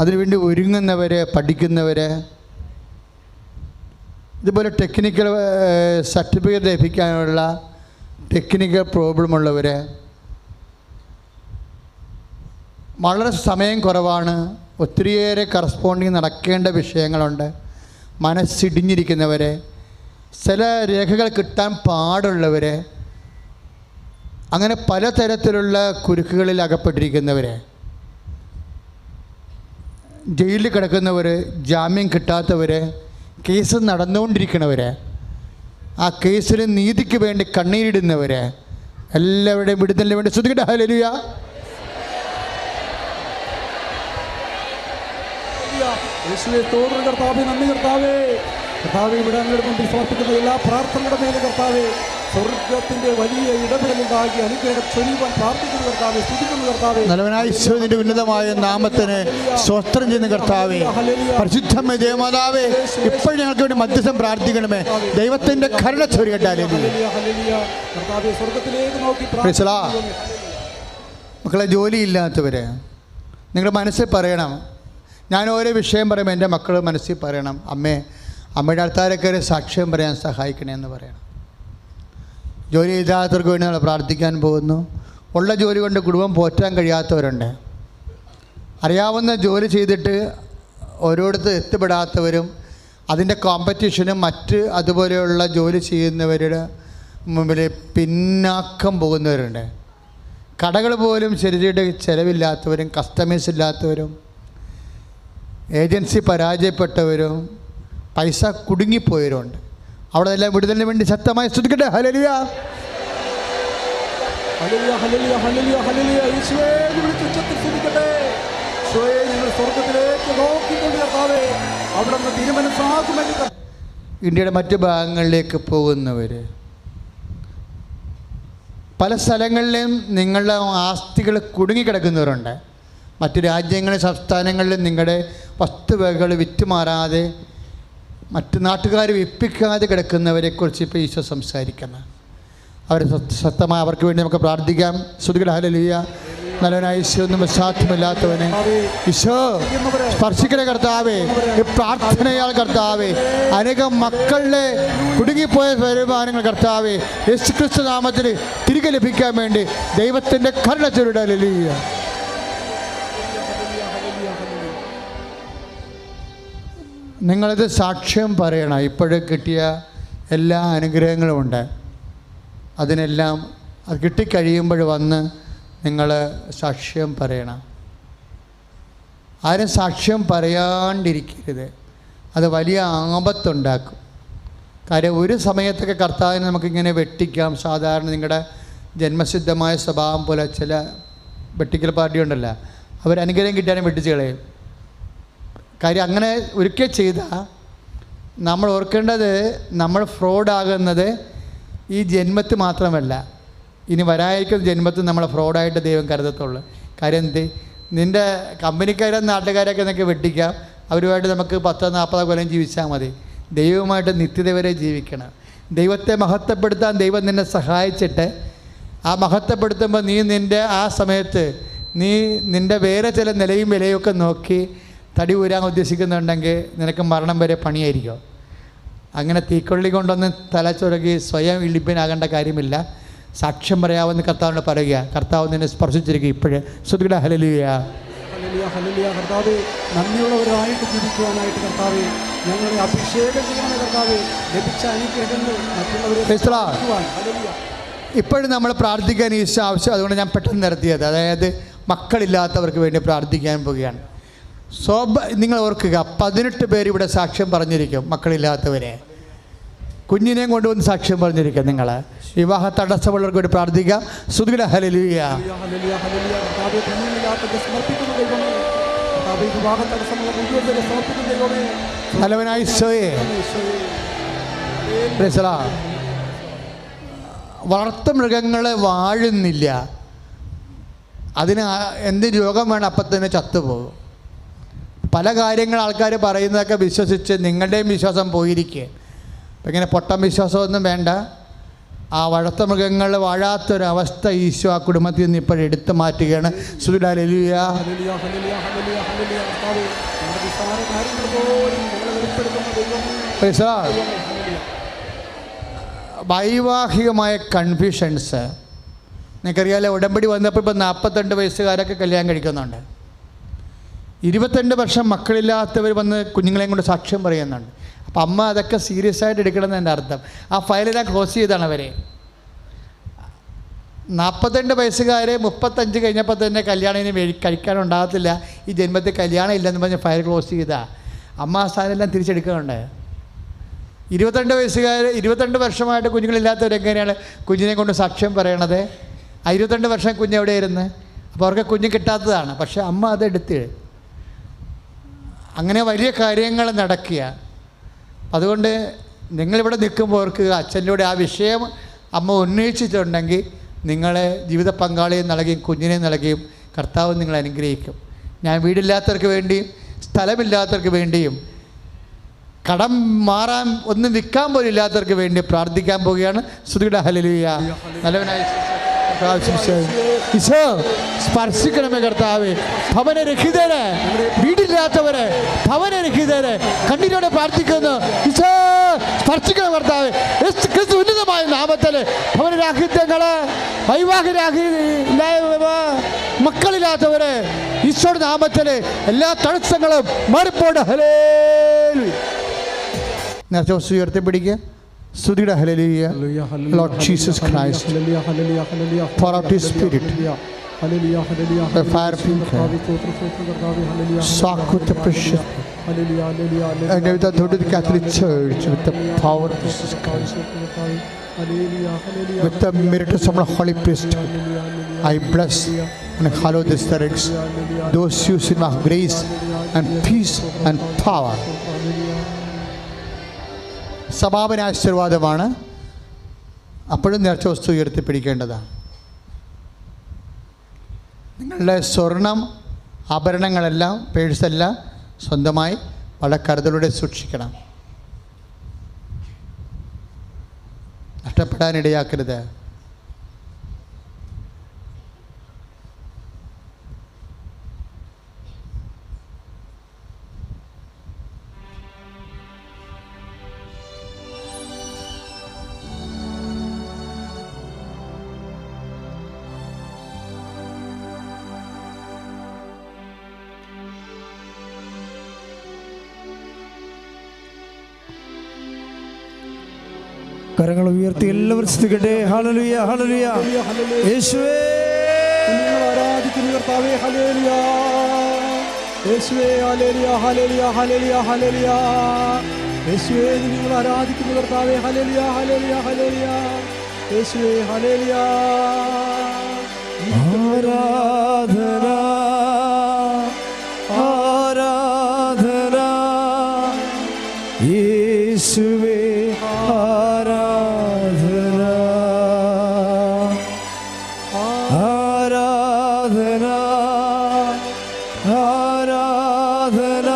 അതിനുവേണ്ടി ഒരുങ്ങുന്നവർ, പഠിക്കുന്നവർ, ഇതുപോലെ ടെക്നിക്കൽ സർട്ടിഫിക്കറ്റ് ലഭിക്കാനുള്ള ടെക്നിക്കൽ പ്രോബ്ലം ഉള്ളവർ, വളരെ സമയം കുറവാണ്, ഒത്തിരിയേറെ കറസ്പോണ്ടിങ് നടക്കേണ്ട വിഷയങ്ങളുണ്ട്, മനസ്സിടിഞ്ഞിരിക്കുന്നവർ, ചില രേഖകൾ കിട്ടാൻ പാടുള്ളവർ, അങ്ങനെ പലതരത്തിലുള്ള കുരുക്കുകളിൽ അകപ്പെട്ടിരിക്കുന്നവർ, ജയിലിൽ കിടക്കുന്നവർ, ജാമ്യം കിട്ടാത്തവർ, കേസ് നടന്നുകൊണ്ടിരിക്കുന്നവർ, ആ കേസിൽ നീതിക്ക് വേണ്ടി കണ്ണീരിടുന്നവർ, എല്ലാവരുടെയും വിടുതലിന് വേണ്ടി സ്തുതിക്കട്ടെ. ഹല്ലേലൂയ.
യേശുവേ സ്തോത്രം കർത്താവേ, നന്ദി കർത്താവേ. കർത്താവേ, ഇവിടെ അങ്ങയുടെ മുമ്പിൽ സമർപ്പിക്കുന്ന എല്ലാ പ്രാർത്ഥനകളുടെ മേലെ കർത്താവേ സ്വർഗത്തിന്റെ വലിയ ഇടപെടലുണ്ടാക്കി അനുഗ്രഹം ചൊരിയുവാൻ പ്രാർത്ഥിക്കുന്നു കർത്താവേ, സ്തുതിക്കുന്നു കർത്താവേ.
നല്ലവനായ ഈശോയുടെ ഉന്നതമായ നാമത്തിന് സ്വസ്ത്രം ചെയ്യുന്ന കർത്താവേ, പരിശുദ്ധമായ ദേവമാതാവേ, ഇപ്പോഴും ഞങ്ങൾക്ക് വേണ്ടി മധ്യസ്ഥം പ്രാർത്ഥിക്കണമേ. ദൈവത്തിന്റെ കരുണ ചൊരിയട്ടെ.
കർത്താവേ, സ്വർഗത്തിലേക്ക് നോക്കി
മക്കളെ, ജോലിയില്ലാത്തവര് നിങ്ങളുടെ മനസ്സിൽ പറയണം. ഞാൻ ഓരോ വിഷയം പറയുമ്പോൾ എൻ്റെ മക്കൾ മനസ്സിൽ പറയണം, അമ്മയുടെ ആൾക്കാരൊക്കെ സാക്ഷ്യം പറയാൻ സഹായിക്കണേ എന്ന് പറയണം. ജോലി ഇല്ലാത്തവർക്ക് വേണ്ടി നമ്മൾ പ്രാർത്ഥിക്കാൻ പോകുന്നു. ഉള്ള ജോലി കൊണ്ട് കുടുംബം പോറ്റാൻ കഴിയാത്തവരുണ്ട്. അറിയാവുന്ന ജോലി ചെയ്തിട്ട് ഓരോരുത്തർ എത്തിപ്പെടാത്തവരും അതിൻ്റെ കോമ്പറ്റീഷനും മറ്റ് അതുപോലെയുള്ള ജോലി ചെയ്യുന്നവരുടെ മുമ്പിൽ പിന്നാക്കം പോകുന്നവരുണ്ട്. കടകൾ പോലും ശരിയായിട്ട് ചിലവില്ലാത്തവരും, കസ്റ്റമേഴ്സ് ഇല്ലാത്തവരും, ഏജൻസി പരാജയപ്പെട്ടവരും, പൈസ കുടുങ്ങിപ്പോയവരുണ്ട്. അവിടെ എല്ലാം വിടുതലിന് വേണ്ടി ശക്തമായി സ്തുതിക്കട്ടെ. Hallelujah.
Hallelujah, hallelujah, hallelujah, hallelujah. യേശുവേ, വിളിച്ച് ഉച്ചത്തിൽ സ്തുതിക്കട്ടെ. യേശുവേ, നിങ്ങൾ സ്വർഗ്ഗത്തിലേക്ക് നോക്കിക്കൊണ്ട് കർത്താവേ അവിടുന്ന് തിരുമനസ്സാകുമെന്ന്.
ഇന്ത്യയുടെ മറ്റ് ഭാഗങ്ങളിലേക്ക് പോകുന്നവർ, പല സ്ഥലങ്ങളിലും നിങ്ങളുടെ ആസ്തികൾ കുടുങ്ങിക്കിടക്കുന്നവരുണ്ട്. മറ്റ് രാജ്യങ്ങളിലും സംസ്ഥാനങ്ങളിലും നിങ്ങളുടെ വസ്തുവകകൾ വിറ്റുമാറാതെ മറ്റ് നാട്ടുകാർ വിപ്പിക്കാതെ കിടക്കുന്നവരെക്കുറിച്ച് ഇപ്പോൾ ഈശോ സംസാരിക്കുന്നത്. അവരെ സ്വസ്ഥമായി അവർക്ക് വേണ്ടി നമുക്ക് പ്രാർത്ഥിക്കാം. സ്തുതിക്കട്ടെ. ഹല്ലേലൂയ. നല്ലവനായ ഈശോ, ഒന്നും സാധ്യമല്ലാത്തവനെ ഈശോ സ്പർശിക്കണ കർത്താവേ. ഈ പ്രാർത്ഥനയാൽ കർത്താവേ അനേകം മക്കളുടെ കുടുങ്ങിപ്പോയ വരുമാനങ്ങൾ കർത്താവേ യേശുക്രിസ്തു നാമത്തിൽ തിരികെ ലഭിക്കാൻ വേണ്ടി ദൈവത്തിൻ്റെ കരുണ ചൊരിയട്ടെ. ഹല്ലേലൂയ. നിങ്ങളിത് സാക്ഷ്യം പറയണം. ഇപ്പോഴും കിട്ടിയ എല്ലാ അനുഗ്രഹങ്ങളുമുണ്ട്. അതിനെല്ലാം അത് കിട്ടിക്കഴിയുമ്പോൾ വന്ന് നിങ്ങൾ സാക്ഷ്യം പറയണം. ആരും സാക്ഷ്യം പറയാണ്ടിരിക്കരുത്. അത് വലിയ ആപത്തുണ്ടാക്കും. കാര്യം ഒരു സമയത്തൊക്കെ കർത്താവിനെ നമുക്കിങ്ങനെ വെട്ടിക്കാം. സാധാരണ നിങ്ങളുടെ ജന്മസിദ്ധമായ സ്വഭാവം പോലെ ചില വെട്ടിക്കൽ പാർട്ടി ഉണ്ടല്ലോ, അവർ അനുഗ്രഹം കിട്ടാനും വെട്ടിച്ച് കളയും. കാര്യം അങ്ങനെ ഒരിക്കൽ ചെയ്താൽ നമ്മൾ ഓർക്കേണ്ടത്, നമ്മൾ ഫ്രോഡാകുന്നത് ഈ ജന്മത്തിൽ മാത്രമല്ല, ഇനി വരാതിരിക്കുന്ന ജന്മത്തിൽ നമ്മളെ ഫ്രോഡായിട്ട് ദൈവം കരുതത്തുള്ളൂ. കാര്യം നിൻ്റെ കമ്പനിക്കാരും നാട്ടുകാരൊക്കെ നിനക്ക് വെട്ടിക്കാം, അവരുമായിട്ട് നമുക്ക് 10-40 കൊല്ലം ജീവിച്ചാൽ മതി. ദൈവവുമായിട്ട് നിത്യത വരെ ജീവിക്കണം. ദൈവത്തെ മഹത്വപ്പെടുത്താൻ ദൈവം നിന്നെ സഹായിച്ചിട്ട് ആ മഹത്വപ്പെടുത്തുമ്പോൾ നീ നിൻ്റെ ആ സമയത്ത് നിൻ്റെ വേറെ ചില നിലയും വിലയൊക്കെ നോക്കി തടി ഊരാൻ ഉദ്ദേശിക്കുന്നുണ്ടെങ്കിൽ നിനക്ക് മരണം വരെ പണിയായിരിക്കും. അങ്ങനെ തീക്കൊള്ളി കൊണ്ടൊന്ന് തലച്ചുരകി സ്വയം ഇളിപ്പനാകേണ്ട കാര്യമില്ല. സാക്ഷ്യം പറയാമെന്ന് കർത്താവിനോട് പറയുക. കർത്താവ് നിന്നെ സ്പർശിച്ചിരിക്കുക. ഇപ്പോഴേ സ്തുതിക്കട്ടെ. ഹല്ലേലൂയ.
Hallelujah, hallelujah. കർത്താവേ, നന്ദിയുള്ളവരായിട്ട് ജീവിക്കുവാനായിട്ട് കർത്താവേ ഞങ്ങളെ അഭിഷേകം ചെയ്യണമേ കർത്താവേ. ലഭിച്ച അനുഗ്രഹങ്ങൾ മറ്റുള്ളവരെ
Praise the Lord.
സഹായിക്കുവാൻ. ഹല്ലേലൂയ.
ഇപ്പോഴും നമ്മൾ പ്രാർത്ഥിക്കാൻ ഈശോ ആവശ്യം, അതുകൊണ്ട് ഞാൻ പെട്ടെന്ന് നിർത്തിയത്. അതായത് മക്കളില്ലാത്തവർക്ക് വേണ്ടി പ്രാർത്ഥിക്കാൻ പോവുകയാണ്. നിങ്ങൾ ഓർക്കുക, 18 പേര് ഇവിടെ സാക്ഷ്യം പറഞ്ഞിരിക്കും. മക്കളില്ലാത്തവരെ കുഞ്ഞിനെയും കൊണ്ടുവന്ന് സാക്ഷ്യം പറഞ്ഞിരിക്കും. നിങ്ങൾ വിവാഹ തടസ്സമുള്ളവർക്ക് വേണ്ടി പ്രാർത്ഥിക്കാം. സ്തുതിയുടെ ഹല്ലേലൂയ.
Hallelujah, hallelujah. കർത്താവേ, കുഞ്ഞുങ്ങളില്ലാത്തവരെ സമർപ്പിക്കുന്ന ദൈവമേ. കർത്താവേ, വിവാഹ തടസ്സമുള്ള കുഞ്ഞുങ്ങളെ സമർപ്പിക്കുന്ന ദൈവമേ.
നല്ലവനായ ഈശോയേ. Praise the Lord. വളർത്തുമൃഗങ്ങൾ വാഴുന്നില്ല. അതിന് എന്ത് രോഗം വേണം അപ്പം തന്നെ ചത്തുപോകും. പല കാര്യങ്ങൾ ആൾക്കാർ പറയുന്നതൊക്കെ വിശ്വസിച്ച് നിങ്ങളുടെയും വിശ്വാസം പോയിരിക്കുക. അപ്പം ഇങ്ങനെ പൊട്ടം വിശ്വാസമൊന്നും വേണ്ട. ആ വളർത്തുമൃഗങ്ങൾ വാഴാത്തൊരവസ്ഥ ഈശോ ആ കുടുംബത്തിൽ നിന്ന് ഇപ്പോൾ എടുത്തു മാറ്റുകയാണ്. സ്തുതിയുടെ ഹല്ലേലൂയ. Praise the Lord. വൈവാഹികമായ കൺഫ്യൂഷൻസ് നിങ്ങൾക്കറിയാലോ. ഉടമ്പടി വന്നപ്പോൾ ഇപ്പോൾ 42 വയസ്സുകാരൊക്കെ കല്യാണം കഴിക്കുന്നുണ്ട്. 22 വർഷം മക്കളില്ലാത്തവർ വന്ന് കുഞ്ഞുങ്ങളെയും കൊണ്ട് സാക്ഷ്യം പറയുന്നുണ്ട്. അപ്പം അമ്മ അതൊക്കെ സീരിയസ് ആയിട്ട് എടുക്കണമെന്ന് എൻ്റെ അർത്ഥം. ആ ഫയലെല്ലാം ക്ലോസ് ചെയ്താണ് അവരെ. 42 വയസ്സുകാർ 35 കഴിഞ്ഞപ്പോൾ തന്നെ കല്യാണം ഇനി കഴിക്കാനുണ്ടാകത്തില്ല, ഈ ജന്മത്തിൽ കല്യാണം ഇല്ലെന്ന് പറഞ്ഞ് ഫയൽ ക്ലോസ് ചെയ്താൽ അമ്മ ആ സ്ഥാനമെല്ലാം തിരിച്ചെടുക്കുന്നുണ്ട്. 22 വയസ്സുകാർ 22 വർഷമായിട്ട് കുഞ്ഞുങ്ങളില്ലാത്തവരെങ്ങനെയാണ് കുഞ്ഞിനെ കൊണ്ട് സാക്ഷ്യം പറയണത്? 22 വർഷം കുഞ്ഞ് എവിടെയായിരുന്നു? അപ്പോൾ അവർക്ക് കുഞ്ഞ് കിട്ടാത്തതാണ്. പക്ഷേ അമ്മ അതെടുത്ത് അങ്ങനെ വലിയ കാര്യങ്ങൾ നടക്കുക. അതുകൊണ്ട് നിങ്ങളിവിടെ നിൽക്കുമ്പോൾ ഓർക്കുക, അച്ഛൻ്റെ ആ വിഷയം അമ്മ ഉന്നയിച്ചിട്ടുണ്ടെങ്കിൽ നിങ്ങളെ ജീവിത പങ്കാളിയെ നൽകിയും കുഞ്ഞിനെ നൽകിയും കർത്താവ് നിങ്ങളെ അനുഗ്രഹിക്കും. ഞാൻ വീടില്ലാത്തവർക്ക് വേണ്ടിയും സ്ഥലമില്ലാത്തവർക്ക് വേണ്ടിയും കടം മാറാൻ ഒന്നും വിൽക്കാൻ പോലും ഇല്ലാത്തവർക്ക് വേണ്ടി പ്രാർത്ഥിക്കാൻ പോവുകയാണ്. സ്തുതിയുടെ ഹല്ലേലൂയ. നല്ലവനായ ഈശോ സ്പർശിക്കണമേ കർത്താവേ. ഭവനരഹിതരെ, വീടില്ലാത്തവരെ, ഭവനരഹിതരെ കണ്ണീരോടെ പ്രാർത്ഥിക്കുന്നു. ഈശോ സ്പർശിക്കണം കർത്താവേ. ക്രിസ്തു ഉന്നതമായ നാമത്തിൽ ഭവനരാഹിത്യങ്ങള്, മക്കളില്ലാത്തവരെ ഈശോയുടെ നാമത്തിൽ എല്ലാ തടസ്സങ്ങളും മാറിപ്പോട്ടെ. ഹല്ലേലൂയ. നേരത്തെ ഉയർത്തിപ്പിടിക്കുക. സ്തുതിയുടെ hallelujah. Lord Jesus Christ, pour out His Spirit, the fire purifier, soak with the precious, and with the authority of the Catholic Church, with the power of Jesus Christ, with the miracles of the Holy Priesthood, I bless and hallow this lyrics, those used in my grace and peace and power. സമാപന ആശീർവാദമാണ്. അപ്പോഴും നേർച്ച വസ്തു ഉയർത്തിപ്പിടിക്കേണ്ടതാണ്. നിങ്ങളുടെ സ്വർണം, ആഭരണങ്ങളെല്ലാം, പേഴ്സെല്ലാം സ്വന്തമായി വളരെ കരുതലോടെ സൂക്ഷിക്കണം. നഷ്ടപ്പെടാനിടയാക്കരുത്.
കരങ്ങൾ ഉയർത്തി എല്ലാവരും സ്തുതിക്കട്ടെ. Hallelujah, hallelujah. യേശുവേ
നിങ്ങൾ ആരാധിക്കുന്നു കർത്താവേ. ഹല്ലേലൂയ. യേശുവേ ഹല്ലേലൂയ, ഹല്ലേലൂയ, ഹല്ലേലൂയ, ഹല്ലേലൂയ. യേശുവേ നിങ്ങൾ ആരാധിക്കുന്നു കർത്താവേ. Hallelujah, hallelujah, hallelujah. യേശുവേ ഹല്ലേലൂയ.
ആരാധന, ആരാധന യേശുവേ, ആരാധന, ആരാധന, ആരാധന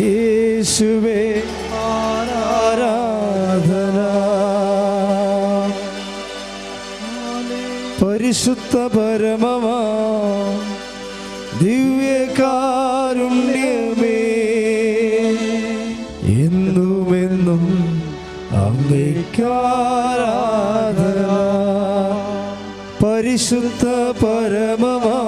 യേശുവേ, ആരാധന. പരിശുദ്ധ പരമമാ ദിവ്യകാരുണ്യമേ, എന്നുമെന്നും അങ്ങേക്കാരാധന. പരിശുദ്ധ പരമമാ